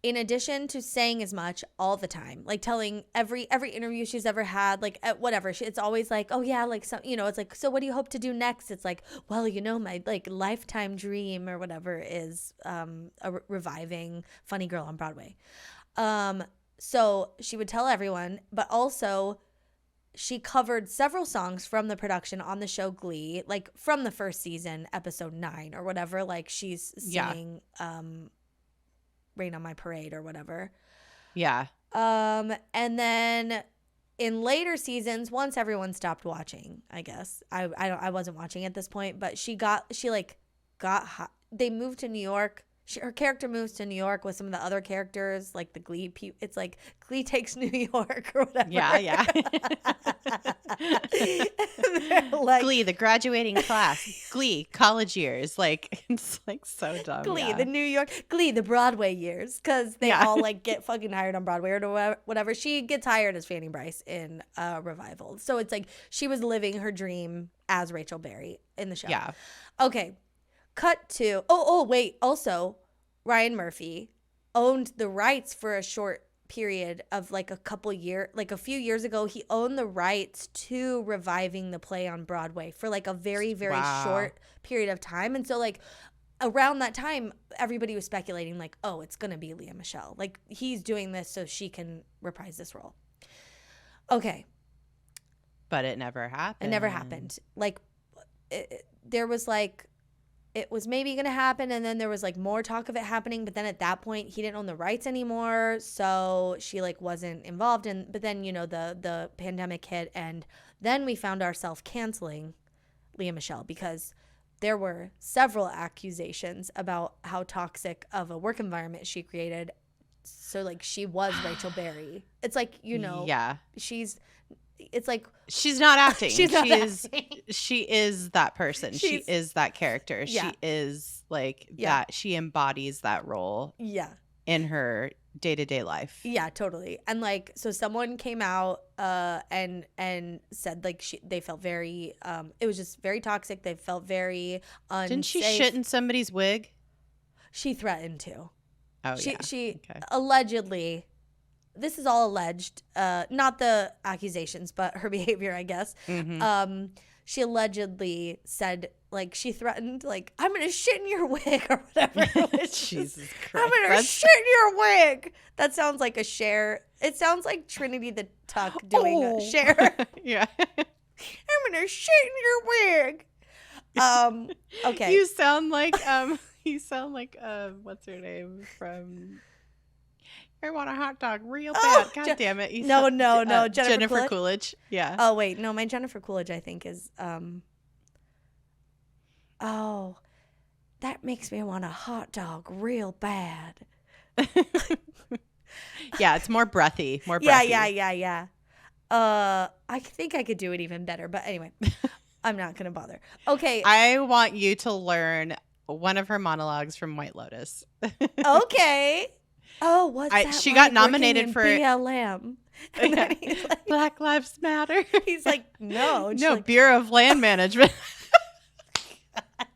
In addition to saying as much all the time, like telling every interview she's ever had, like whatever, it's always like, oh yeah, like some, it's like, so what do you hope to do next? It's like, well, my like lifetime dream or whatever is reviving Funny Girl on Broadway. So she would tell everyone, but also she covered several songs from the production on the show Glee, like from the first season, episode 9 or whatever. Like she's singing Rain on My Parade or whatever. Yeah. And then in later seasons, once everyone stopped watching, I guess I wasn't watching at this point, but they moved to New York. Her character moves to New York with some of the other characters, like the Glee people. It's like Glee takes New York or whatever. Yeah. Like, Glee, the graduating class. Glee, college years. Like, it's like so dumb. Glee, the New York. Glee, the Broadway years. Because they all like get fucking hired on Broadway or whatever. She gets hired as Fanny Brice in Revival. So it's like she was living her dream as Rachel Berry in the show. Yeah. Okay. Cut to wait, also Ryan Murphy owned the rights for a short period of like a few years ago. He owned the rights to reviving the play on Broadway for like a very, very short period of time. And so like around that time, everybody was speculating like, oh, it's gonna be Lea Michele, like he's doing this so she can reprise this role. Okay, but it never happened. Like there was like, it was maybe going to happen, and then there was like more talk of it happening, but then at that point he didn't own the rights anymore, so she like wasn't involved in. But then the pandemic hit, and then we found ourselves canceling Lea Michele because there were several accusations about how toxic of a work environment she created. So like she was Rachel Berry. It's like it's like she's not acting. acting. She is that person. She is that character. Yeah. She is like that. She embodies that role. Yeah. In her day-to-day life. Yeah, totally. And like, so someone came out and said like they felt very it was just very toxic. They felt very unsafe. Didn't she shit in somebody's wig? She threatened to. Oh, she allegedly. This is all alleged, not the accusations, but her behavior, I guess. Mm-hmm. She allegedly said, like, she threatened, like, I'm going to shit in your wig or whatever. Jesus Christ. I'm going to shit in your wig. That sounds like a Cher. It sounds like Trinity the Tuck doing a Cher. Yeah. I'm going to shit in your wig. Okay. You sound like, what's her name from I want a hot dog real bad. God damn it. No, Jennifer Coolidge. Yeah. Oh, wait. No, my Jennifer Coolidge, I think, is, oh, that makes me want a hot dog real bad. Yeah, it's more breathy. Yeah. I think I could do it even better. But anyway, I'm not going to bother. Okay. I want you to learn one of her monologues from White Lotus. Okay. Oh, what's that? She got nominated for BLM. And then he's like, Black Lives Matter. He's like, no. No, like, Bureau of Land Management.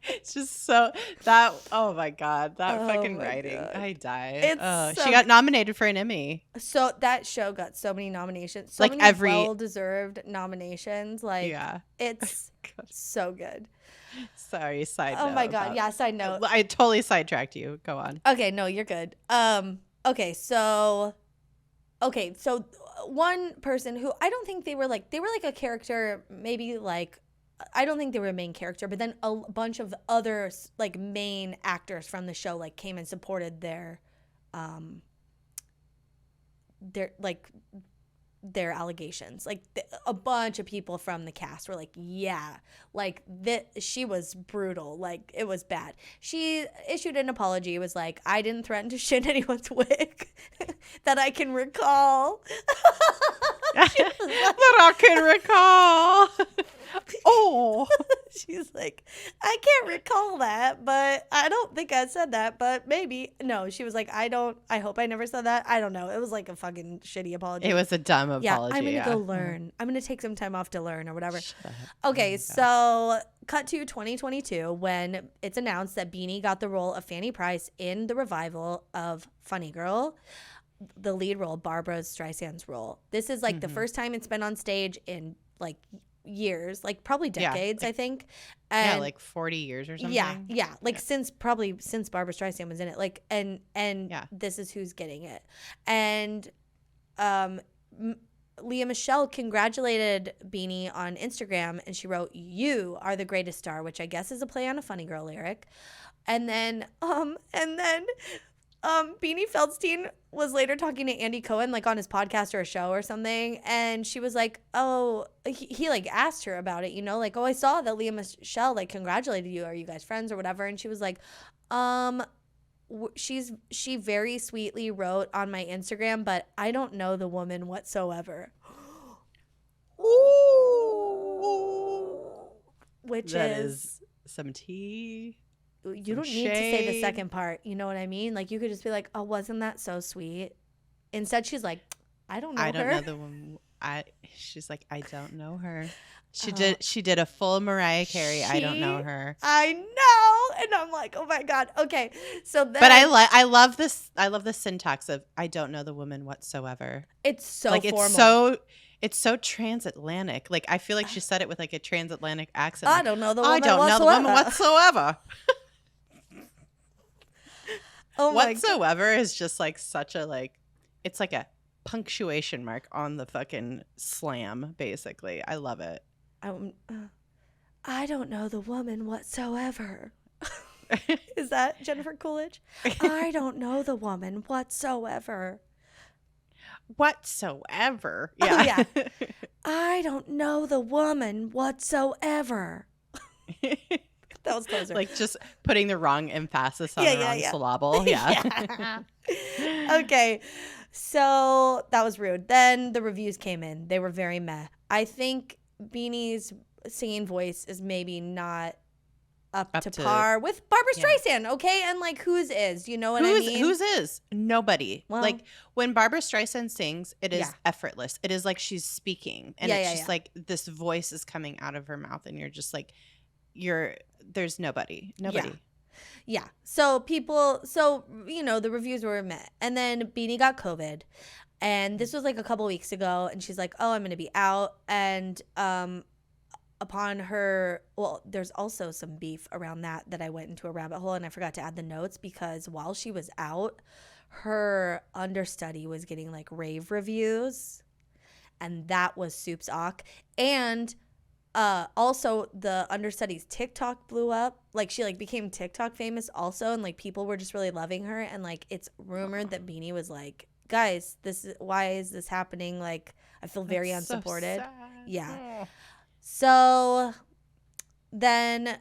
It's just so that. Oh my God, that fucking writing. God. I die. She got nominated for an Emmy. So that show got so many nominations. So like many well-deserved nominations. Like, yeah, it's so good. Sorry, side note. Oh my God, yeah, side note. I totally sidetracked you. Go on. Okay, no, you're good. Okay, so one person who I don't think they were like a character, maybe like, I don't think they were a main character, but then a bunch of other like main actors from the show like came and supported their allegations. Like a bunch of people from the cast were like, yeah, like she was brutal. Like it was bad. She issued an apology. It was like, I didn't threaten to shit anyone's wig that I can recall. That I can recall. Oh, she's like, I can't recall that, but I don't think I said that, but maybe. No, she was like, I hope I never said that. I don't know. It was like a fucking shitty apology. It was a dumb apology. Yeah, I'm going to go learn. I'm going to take some time off to learn or whatever. Okay, so cut to 2022 when it's announced that Beanie got the role of Fanny Price in the revival of Funny Girl. The lead role, Barbra Streisand's role. This is like the first time it's been on stage in like years, like probably decades, I think. And like 40 years or something. Yeah. Like since Barbra Streisand was in it. Like and this is who's getting it. And Leah Michelle congratulated Beanie on Instagram, and she wrote, "You are the greatest star," which I guess is a play on a Funny Girl lyric. And then Beanie Feldstein was later talking to Andy Cohen, like on his podcast or a show or something. And she was like, oh, he like asked her about it, you know, like, oh, I saw that Leah Michelle like congratulated you. Are you guys friends or whatever? And she was like, she very sweetly wrote on my Instagram, but I don't know the woman whatsoever. Ooh. Which is some tea. You don't need to say the second part. You know what I mean? Like, you could just be like, oh, wasn't that so sweet? Instead, she's like, I don't know her. I don't know the woman. She's like, I don't know her. She did a full Mariah Carey. I don't know her. I know. And I'm like, oh my God. Okay. So then. But I love this. I love the syntax of I don't know the woman whatsoever. It's so like, formal. It's so transatlantic. Like, I feel like she said it with like a transatlantic accent. I don't know the woman whatsoever. I don't know the woman whatsoever. Oh my whatsoever God. Is just like such a like, it's like a punctuation mark on the fucking slam, basically. I love it. I don't know the woman whatsoever. Is that Jennifer Coolidge? I don't know the woman whatsoever. Whatsoever. Yeah. Oh, yeah. I don't know the woman whatsoever. That was closer. Like just putting the wrong emphasis on the wrong syllable. Yeah. Okay. So that was rude. Then the reviews came in. They were very meh. I think Beanie's singing voice is maybe not up to par with Barbra Streisand, okay? And like, whose is? You know what I mean? Whose is? Nobody. Well, like when Barbra Streisand sings, it is effortless. It is like she's speaking, and it's just like this voice is coming out of her mouth, and you're just like, there's nobody. Yeah. So the reviews were met. And then Beanie got COVID. And this was like a couple weeks ago. And she's like, oh, I'm going to be out. And upon her, well, there's also some beef around that I went into a rabbit hole. And I forgot to add the notes because while she was out, her understudy was getting like rave reviews. And that was soup's ock. And also the understudy's TikTok blew up. Like she like became TikTok famous also, and like people were just really loving her. And like it's rumored that Beanie was like guys, why is this happening? Like, I feel very unsupported. So sad. Yeah. So then,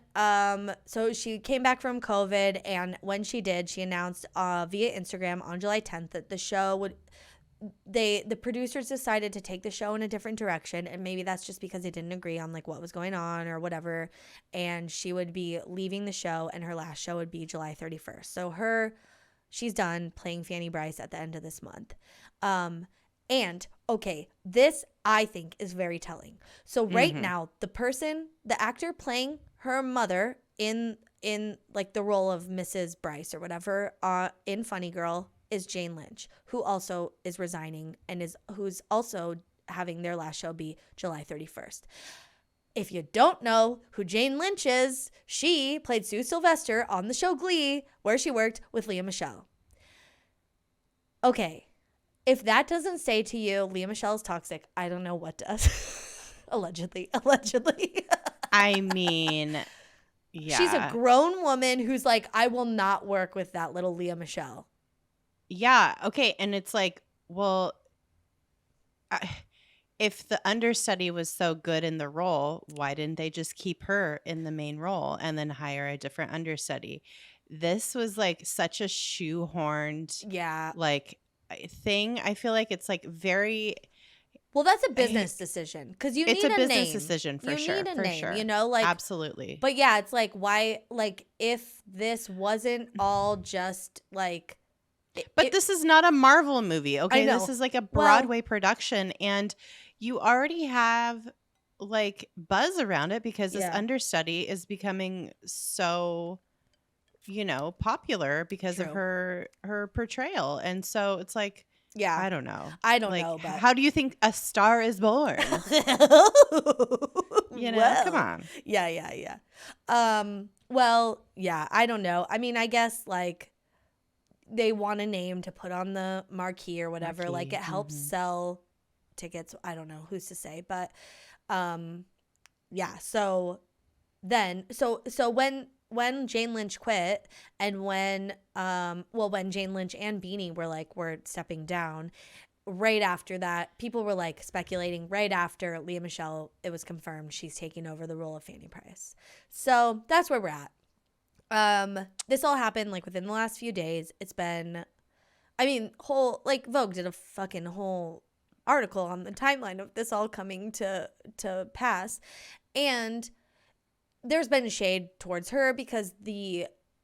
so she came back from COVID, and when she did, she announced via Instagram on July 10th that the show would. The producers decided to take the show in a different direction, and maybe that's just because they didn't agree on like what was going on or whatever, and she would be leaving the show, and her last show would be July 31st. So she's done playing Fanny Bryce at the end of this month. And okay, this I think is very telling. So right now, the actor playing her mother in like the role of Mrs. Bryce or whatever in Funny Girl is Jane Lynch, who also is resigning and who's also having their last show be July 31st. If you don't know who Jane Lynch is, she played Sue Sylvester on the show Glee, where she worked with Lea Michele. Okay, if that doesn't say to you Lea Michele is toxic, I don't know what does. Allegedly. I mean, yeah. She's a grown woman who's like, I will not work with that little Lea Michele. Yeah. Okay. And it's like, well, if the understudy was so good in the role, why didn't they just keep her in the main role and then hire a different understudy? This was like such a shoehorned, like thing. I feel like it's like very. Well, that's a business decision because you need a name. It's a business decision for sure. You need a name, sure. you know, like absolutely. But yeah, it's like why, like if this wasn't all just like. But this is not a Marvel movie, okay? This is like a Broadway production, and you already have like buzz around it because this understudy is becoming so, popular because of her portrayal. And so it's like, I don't know. But how do you think a star is born? Come on. Yeah. Well, yeah, I don't know. I mean, I guess like they want a name to put on the marquee or whatever. Like it helps sell tickets. I don't know who's to say, but yeah. So then, so when Jane Lynch quit and when Jane Lynch and Beanie were stepping down, right after that, people were like speculating right after Lea Michele, it was confirmed she's taking over the role of Fanny Bryce. So that's where we're at. This all happened like within the last few days. It's been, I mean, Vogue did a fucking whole article on the timeline of this all coming to pass, and there's been shade towards her because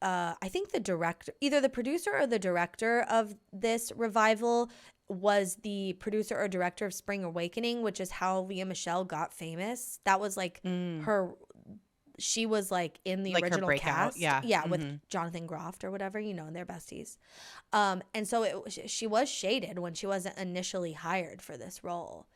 I think the director, either the producer or the director of this revival was the producer or director of Spring Awakening, which is how Lea Michele got famous. That was like she was like in the original cast. Yeah, with Jonathan Groff or whatever, and they're besties. And so she was shaded when she wasn't initially hired for this role.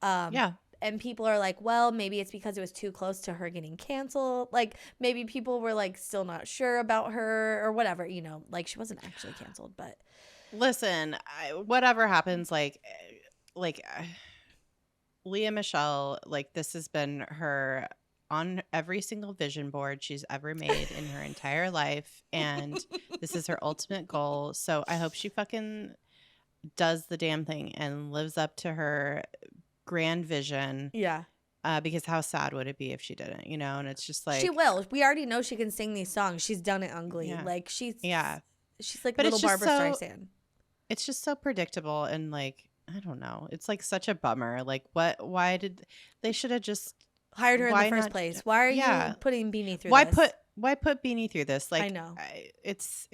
And people are like, well, maybe it's because it was too close to her getting canceled. Like maybe people were like still not sure about her or whatever, like she wasn't actually canceled. But listen, whatever happens, like Lea Michele, like this has been her on every single vision board she's ever made in her entire life. And this is her ultimate goal. So I hope she fucking does the damn thing and lives up to her grand vision. Yeah. Because how sad would it be if she didn't, And it's just like. She will. We already know she can sing these songs. She's done it on Glee. Yeah. Like she's like but little Barbara Streisand. It's just so predictable and like, I don't know. It's like such a bummer. Like why did they should have just hired her in the first place? Why are you putting Beanie through this? Why put Beanie through this? Like, I know. It's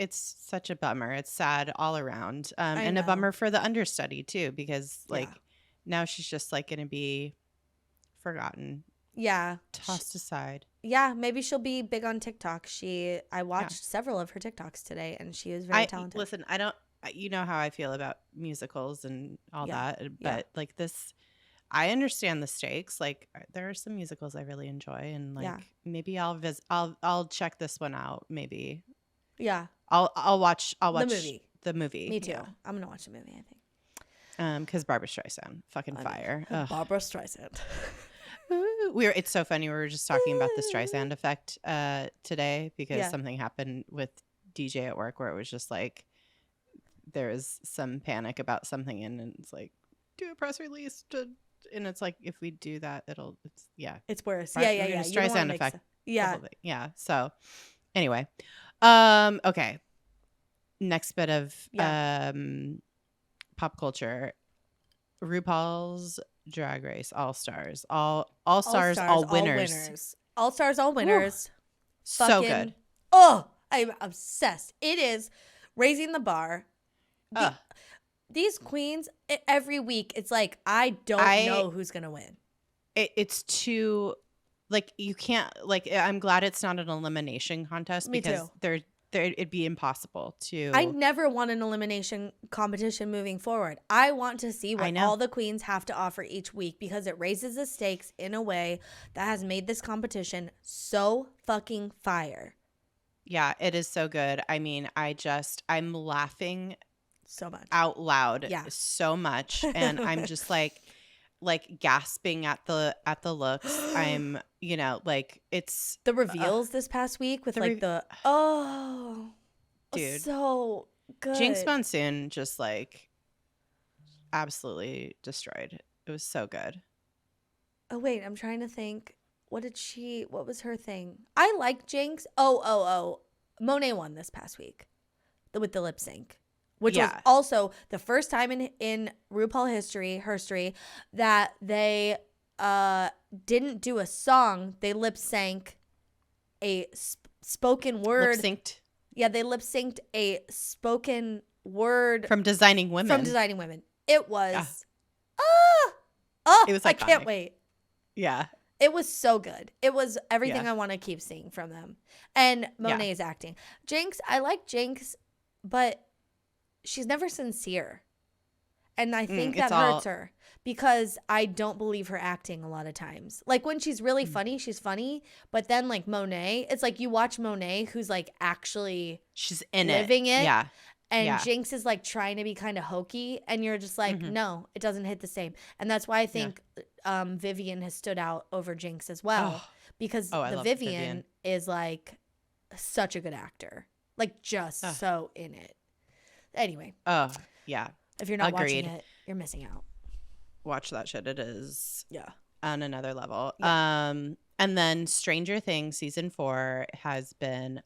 such a bummer. It's sad all around. And a bummer for the understudy too, because like now she's just like going to be forgotten. Yeah. Tossed aside. Yeah. Maybe she'll be big on TikTok. I watched several of her TikToks today and she is very talented. Listen, you know how I feel about musicals and all that, but like this, I understand the stakes. Like there are some musicals I really enjoy, and like maybe I'll check this one out. Maybe. Yeah. I'll watch the movie. Me too. Yeah. I'm gonna watch the movie, I think. Because Barbara Streisand, fucking fire. Barbara Streisand. It's so funny. We were just talking about the Streisand effect today because something happened with DJ at work where it was just like there is some panic about something, and it's like, do a press release and it's like, if we do that, it's worse. We're Yeah. gonna You don't wanna Streisand make effect. Yeah. Yeah. So anyway, okay. Next bit of pop culture. RuPaul's Drag Race All Stars. All Stars, all winners. All Stars, all winners. So good. Oh, I'm obsessed. It is raising the bar. These queens, every week, it's like, I don't know who's going to win. It's too, like, you can't, like, I'm glad it's not an elimination contest. Me because too. It'd be impossible to. I never want an elimination competition moving forward. I want to see what all the queens have to offer each week, because it raises the stakes in a way that has made this competition so fucking fire. Yeah, it is so good. I mean, I'm laughing so much out loud. So much. And I'm just like gasping at the looks. I'm, like, it's the reveals this past week with dude, so good. Jinx Monsoon just like absolutely destroyed. It was so good. Oh wait, I'm trying to think. What was her thing? I like Jinx. Monet won this past week with the lip sync, which was also the first time in RuPaul history that they didn't do a song. They lip sync a spoken word. Lip synced. Yeah, they lip synced a spoken word from Designing Women. It was it was iconic. I can't wait. Yeah. It was so good. It was everything I want to keep seeing from them. And Monet's acting. Jinx, I like Jinx, but she's never sincere. And I think that hurts her, because I don't believe her acting a lot of times. Like, when she's really funny, she's funny. But then, like, Monet, it's like you watch Monet, who's like actually she's in living it. Yeah. And Jinx is like trying to be kind of hokey, and you're just like, no, it doesn't hit the same. And that's why I think Vivian has stood out over Jinx as well, because the Vivian is like such a good actor, like just so in it. Anyway. Oh, yeah. If you're not watching it, you're missing out. Watch that shit. It is on another level. Yeah. And then Stranger Things season 4 has been,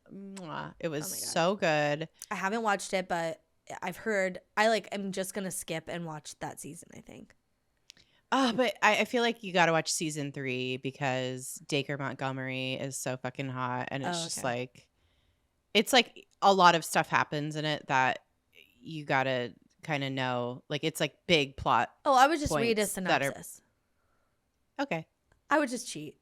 it was so good. I haven't watched it, but I've heard, I'm just going to skip and watch that season, I think. But I feel like you got to watch season 3, because Dacre Montgomery is so fucking hot. And it's just like, it's like a lot of stuff happens in it that you got to kind of know. Like, it's like big plot. Oh, I would just read a synopsis. Okay. I would just cheat.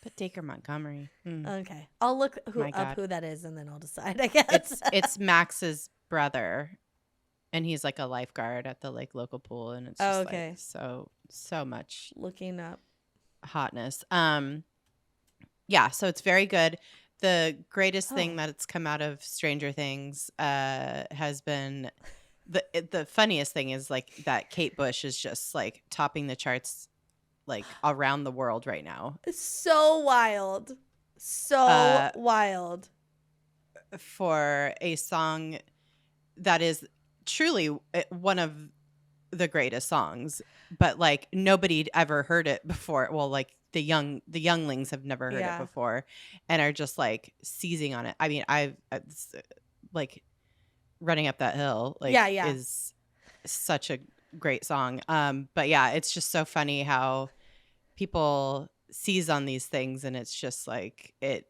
But Dacre Montgomery. Okay. I'll look up who that is, and then I'll decide, I guess. It's Max's brother, and he's like a lifeguard at the like local pool, and it's just like so much looking up hotness. Yeah, so it's very good. The greatest thing that's come out of Stranger Things has been the funniest thing is like that Kate Bush is just like topping the charts like around the world right now. It's so wild. So wild. For a song that is truly one of the greatest songs, but like nobody'd ever heard it before. Well, like the younglings have never heard it before, and are just like seizing on it. I mean, I've like Running Up That Hill, like is such a great song. But yeah, it's just so funny how people seize on these things, and it's just like it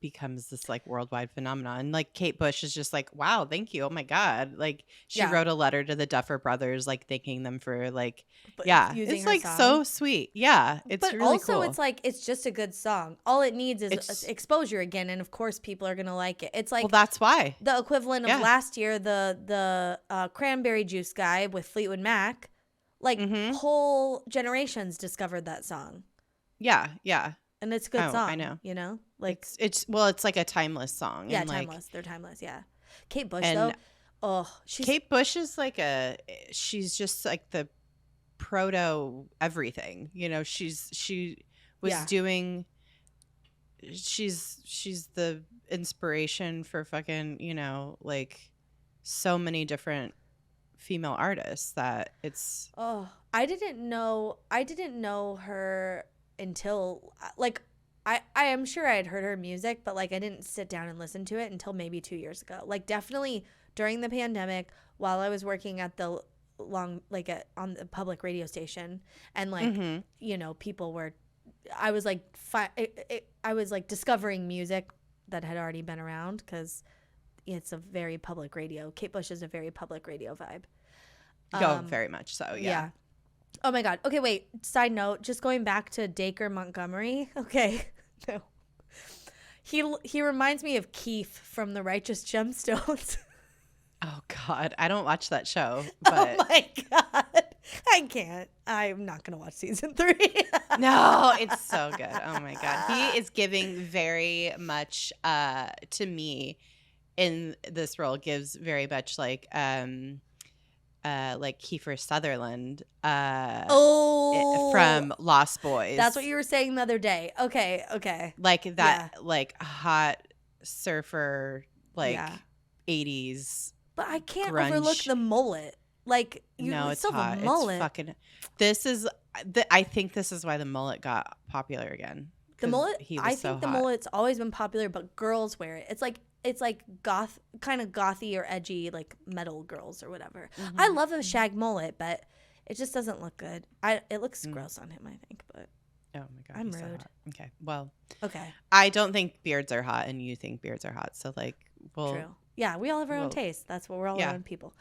becomes this like worldwide phenomenon. And like Kate Bush is just like, wow, thank you, oh my god, like she wrote a letter to the Duffer Brothers like thanking them for like it's like song. So sweet. It's but really also cool. It's like it's just a good song. All it needs is exposure again, and of course people are gonna like it. It's like, well, that's why the equivalent of last year, the Cranberry Juice guy with Fleetwood Mac, like whole generations discovered that song. And it's a good song. I know. You know? Like it's like a timeless song. Yeah, and timeless. Like, they're timeless, Kate Bush though. Kate Bush is like she's just like the proto everything. You know, she was doing she's the inspiration for fucking, you know, like so many different female artists that it's. Oh, I didn't know her until like I am sure I had heard her music, but like I didn't sit down and listen to it until maybe 2 years ago. Like definitely during the pandemic while I was working at the on the public radio station, and like you know, people were, I was like I was like discovering music that had already been around, because it's a very public radio. Kate Bush is a very public radio vibe. Very much so. Yeah. Oh my God. Okay, wait. Side note, just going back to Dacre Montgomery. Okay. No. He reminds me of Keith from The Righteous Gemstones. Oh God, I don't watch that show. But oh my God, I can't. I'm not gonna watch season 3. No, it's so good. Oh my God, he is giving very much to me in this role. Gives very much like Kiefer Sutherland from Lost Boys. That's what you were saying the other day. Okay. Like that, like hot surfer, like 80s. But I can't grunge. Overlook the mullet. Like, it's still hot. The mullet. It's fucking. This is. I think this is why the mullet got popular again. The mullet. I think so the mullet's always been popular, but girls wear it. It's like goth, kind of gothy or edgy, like metal girls or whatever. Mm-hmm. I love a shag mullet, but it just doesn't look good. It looks gross on him, I think. But oh my God, I'm rude. So okay, well, okay. I don't think beards are hot, and you think beards are hot. So like, true. Yeah, we all have our own taste. That's what we're all our own people.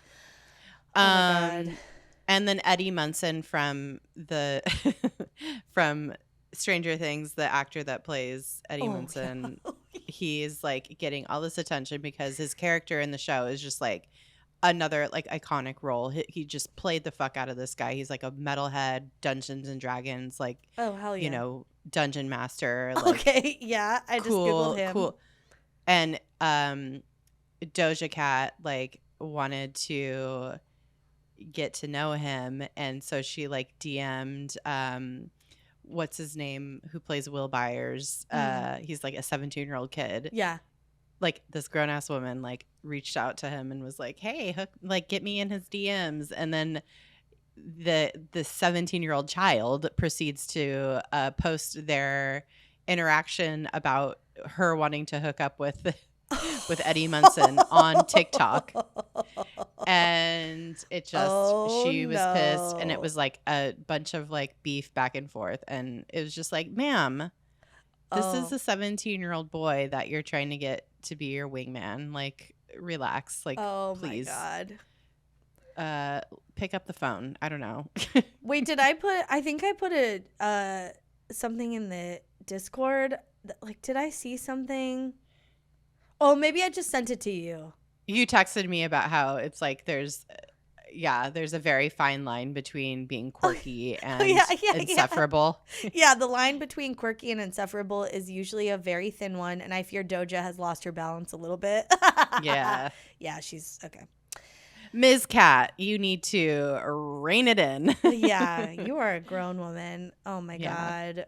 Oh my God. And then Eddie Munson from from Stranger Things, the actor that plays Eddie Munson, he's like getting all this attention because his character in the show is just like another like iconic role. He just played the fuck out of this guy. He's like a metalhead, Dungeons and Dragons, like hell yeah, you know, dungeon master. Like, okay, yeah, I just googled him. Cool. And Doja Cat like wanted to get to know him, and so she like DM'd what's his name who plays Will Byers. He's like a 17-year-old kid. Yeah. Like this grown-ass woman like reached out to him and was like, hey, like get me in his DMs. And then the 17-year-old child proceeds to post their interaction about her wanting to hook up with Eddie Munson on TikTok. And it just, she was pissed, and it was like a bunch of like beef back and forth. And it was just like, ma'am, this is a 17-year-old boy that you're trying to get to be your wingman. Like, relax. Like, please. Oh my God. Pick up the phone. I don't know. Wait, I think I put a something in the Discord. Like, did I see something? Oh, maybe I just sent it to you. You texted me about how it's like there's a very fine line between being quirky and insufferable. Yeah, the line between quirky and insufferable is usually a very thin one, and I fear Doja has lost her balance a little bit. Yeah. Yeah, she's okay. Ms. Cat, you need to rein it in. Yeah, you are a grown woman. Oh my God.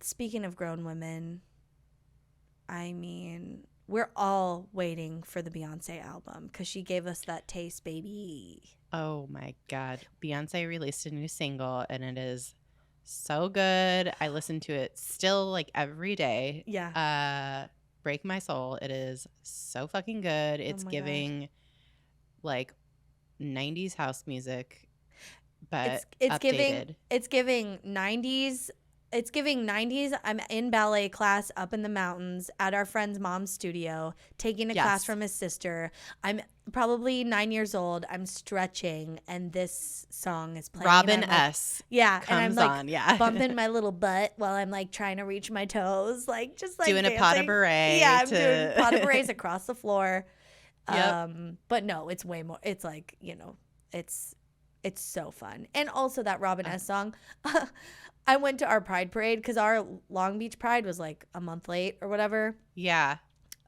Speaking of grown women, I mean, we're all waiting for the Beyonce album because she gave us that taste, baby. Oh my God. Beyonce released a new single, and it is so good. I listen to it still like every day. Yeah. Break My Soul. It is so fucking good. It's giving like 90s house music, but it's updated. giving 90s. It's giving 90s. I'm in ballet class up in the mountains at our friend's mom's studio, taking a class from his sister. I'm probably 9 years old. I'm stretching, and this song is playing. Robin like, S. Yeah, comes and I'm like on, bumping my little butt while I'm like trying to reach my toes, like just like doing dancing. a pas de bourrée. Yeah, I'm doing pas de bourrées across the floor. Yep. But no, it's way more. It's like, you know, it's so fun, and also that Robin S. song. I went to our Pride Parade because our Long Beach Pride was like a month late or whatever. Yeah.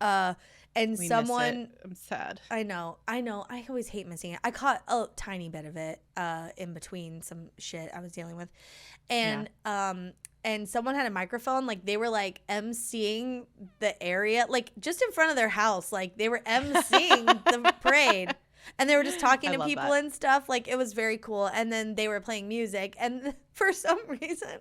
And we someone, I'm sad. I know. I always hate missing it. I caught a tiny bit of it in between some shit I was dealing with. And and someone had a microphone. Like, they were, like, emceeing the area, like, just in front of their house. Like, they were emceeing the parade. And they were just talking to people and stuff. Like, it was very cool. And then they were playing music. And for some reason,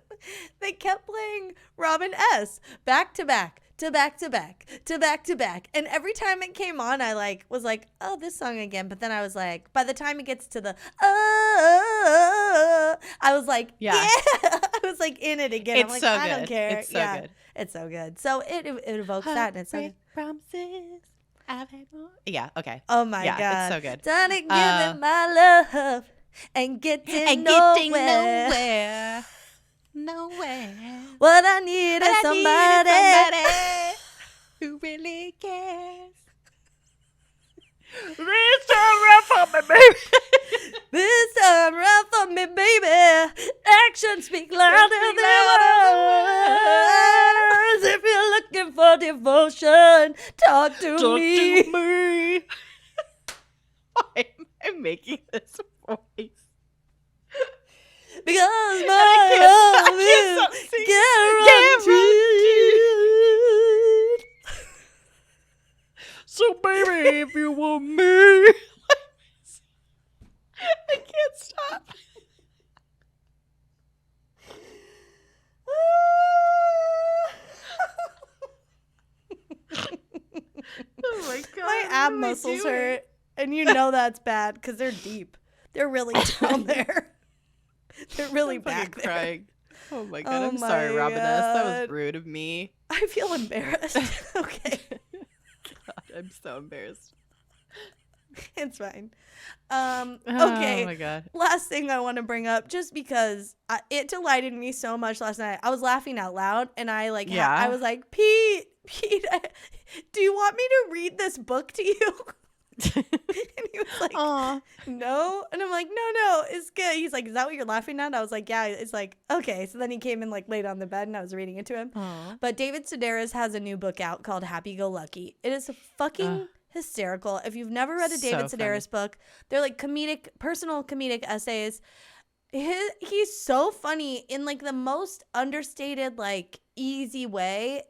they kept playing Robin S. back to back. To back to back to back to back, and every time it came on, I like was like, oh, this song again. But then I was like, by the time it gets to the I was like, yeah. I was like in it again. It's I'm like, so I good. don't care. It's so good. It's so good. So it evokes that, and it's so good. Promises I've had more. Yeah. Okay. Oh my God, it's so good. Done it, giving my love and getting nowhere. Nowhere. What I need is somebody who really cares. This time run for me, baby. This time run for me, baby. Actions speak louder than words. If you're looking for devotion, talk to me. Why am I making this voice? Because my love is guaranteed. So baby, if you want me, I can't stop. Oh my God. My ab muscles hurt. And you know that's bad because they're deep. They're really down there. They're really back there. Crying. Oh my God. I'm sorry, Robiness. That was rude of me. I feel embarrassed. Okay. God, I'm so embarrassed. It's fine. Okay. Okay. Oh my God. Last thing I want to bring up, just because it delighted me so much last night. I was laughing out loud, and I I was like, Pete, do you want me to read this book to you? And he was like, no. And I'm like, no, it's good. He's like, is that what you're laughing at? I was like, yeah. It's like, okay. So then he came and like laid on the bed, and I was reading it to him. But David Sedaris has a new book out called Happy Go Lucky. It is fucking hysterical. If you've never read a David Sedaris book, they're like personal comedic essays. He's so funny in like the most understated, like easy way.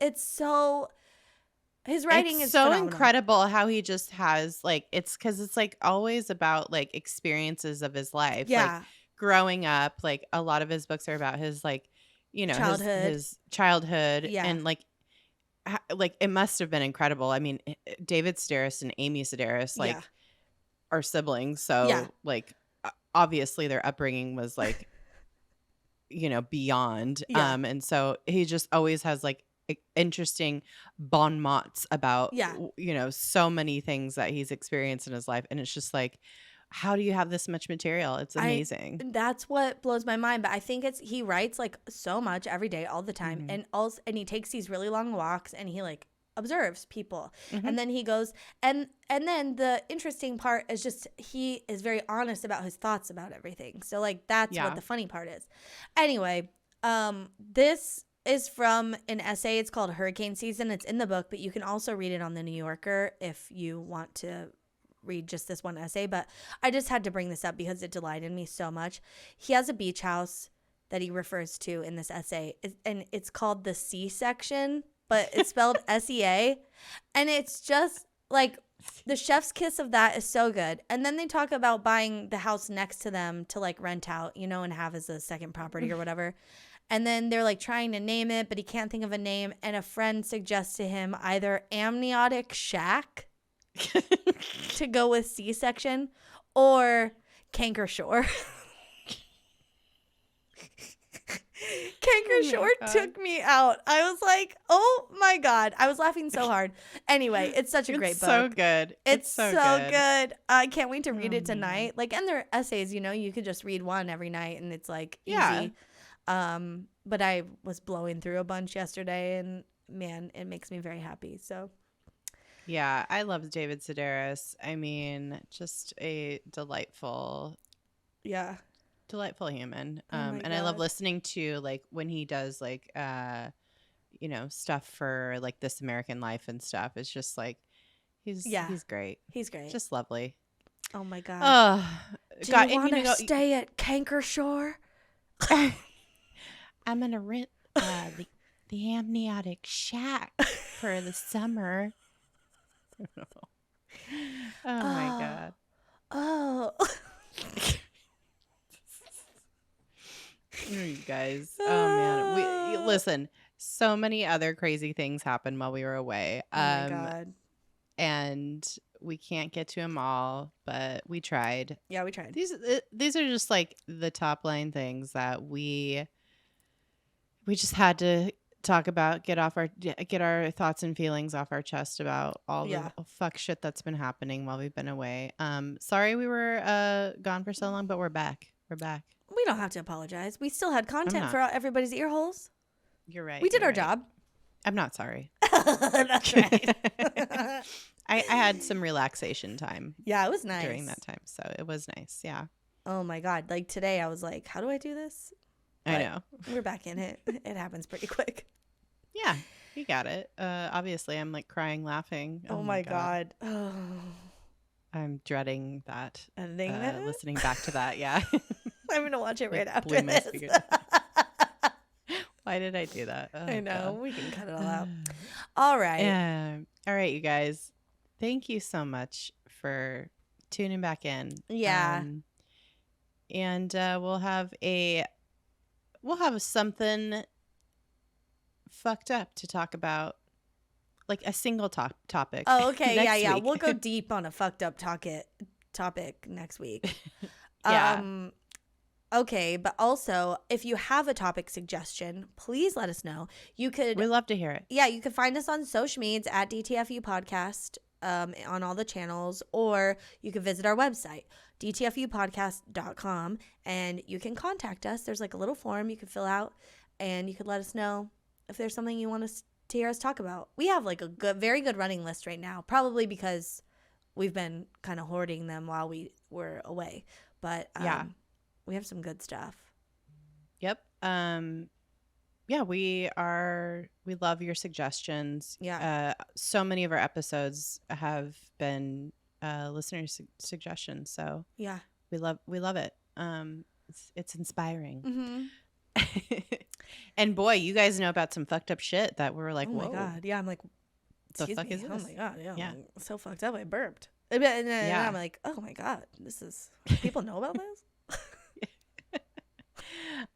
His writing is so phenomenal. incredible how he just has like, it's because it's like always about like experiences of his life. Yeah. Like growing up, like a lot of his books are about his like, you know, his childhood. Yeah. And like it must have been incredible. I mean, David Sedaris and Amy Sedaris like are siblings. So like obviously their upbringing was like, you know, beyond. And so he just always has like interesting bon mots about you know, so many things that he's experienced in his life, and it's just like, how do you have this much material? It's amazing. That's what blows my mind. But I think he writes like so much every day, all the time, and he takes these really long walks, and he like observes people, and then he goes and then the interesting part is just he is very honest about his thoughts about everything. So like that's what the funny part is. Anyway, this is from an essay. It's called Hurricane Season. It's in the book, but you can also read it on the New Yorker if you want to read just this one essay. But I just had to bring this up because it delighted me so much. He has a beach house that he refers to in this essay, and it's called the C-section, but it's spelled S-E-A, and it's just like the chef's kiss of that is so good. And then they talk about buying the house next to them to like rent out, you know, and have as a second property or whatever. And then they're like trying to name it, but he can't think of a name. And a friend suggests to him either Amniotic Shack to go with C-section or Canker Shore. Canker Shore took me out. I was like, oh my God. I was laughing so hard. Anyway, it's such a great book. So good. It's so good. I can't wait to read it tonight. Like, and they're essays, you know, you could just read one every night and it's like easy. But I was blowing through a bunch yesterday, and man, it makes me very happy. So yeah, I love David Sedaris. I mean, just a delightful human. And I love listening to like when he does like you know, stuff for like This American Life and stuff. It's just like he's great. He's great. Just lovely. Oh my God. Do God, you want to stay at Canker Shore? I'm gonna rent the amniotic shack for the summer. Oh my God. Oh. You guys. Oh man. We listen. So many other crazy things happened while we were away. Oh my God. And we can't get to them all, but we tried. Yeah, we tried. These are just like the top line things that we just had to talk about, get our thoughts and feelings off our chest about all the fuck shit that's been happening while we've been away. Sorry we were gone for so long, but we're back. We're back. We don't have to apologize. We still had content for everybody's ear holes. You're right. We did our job. I'm not sorry. That's right. I had some relaxation time. Yeah, it was nice during that time, so it was nice. Yeah. Oh my God! Like today, I was like, "How do I do this?" But I know. We're back in it. It happens pretty quick. Yeah, you got it. Obviously, I'm like crying, laughing. Oh my God. Oh. I'm dreading that. Editing listening back to that. Yeah. I'm gonna watch it right after this. Why did I do that? Oh, I know. God. We can cut it all out. All right. All right, you guys. Thank you so much for tuning back in. Yeah. And we'll have something fucked up to talk about, like a single topic. Oh, okay. Yeah. Week. We'll go deep on a fucked up topic next week. Yeah. Okay, but also, if you have a topic suggestion, please let us know. We'd love to hear it. Yeah, you can find us on social medias at DTFU Podcast on all the channels, or you can visit our website, dtfupodcast.com, and you can contact us. There's like a little form you can fill out, and you could let us know if there's something you want us to hear us talk about. We have like a very good running list right now, probably because we've been kind of hoarding them while we were away. But we have some good stuff. Yep. Yeah, we love your suggestions. Yeah. So many of our episodes have been listener suggestions. So yeah, we love it. It's inspiring. Mm-hmm. And boy, you guys know about some fucked up shit that we're like, oh my whoa. God. Yeah, I'm like, the fuck is this? Oh my God. Yeah. Yeah. Like, so fucked up. I burped. And then I'm like, oh my God, people know about this?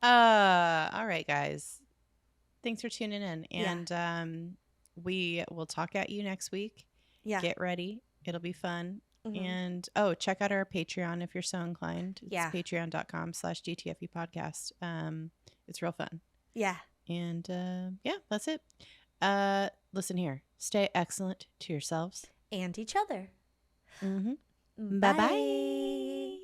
All right, guys. Thanks for tuning in. And we will talk at you next week. Yeah. Get ready. It'll be fun. Mm-hmm. And check out our Patreon if you're so inclined. It's patreon.com/DTFU podcast. It's real fun. Yeah. And that's it. Listen here. Stay excellent to yourselves and each other. Mm-hmm. Bye-bye.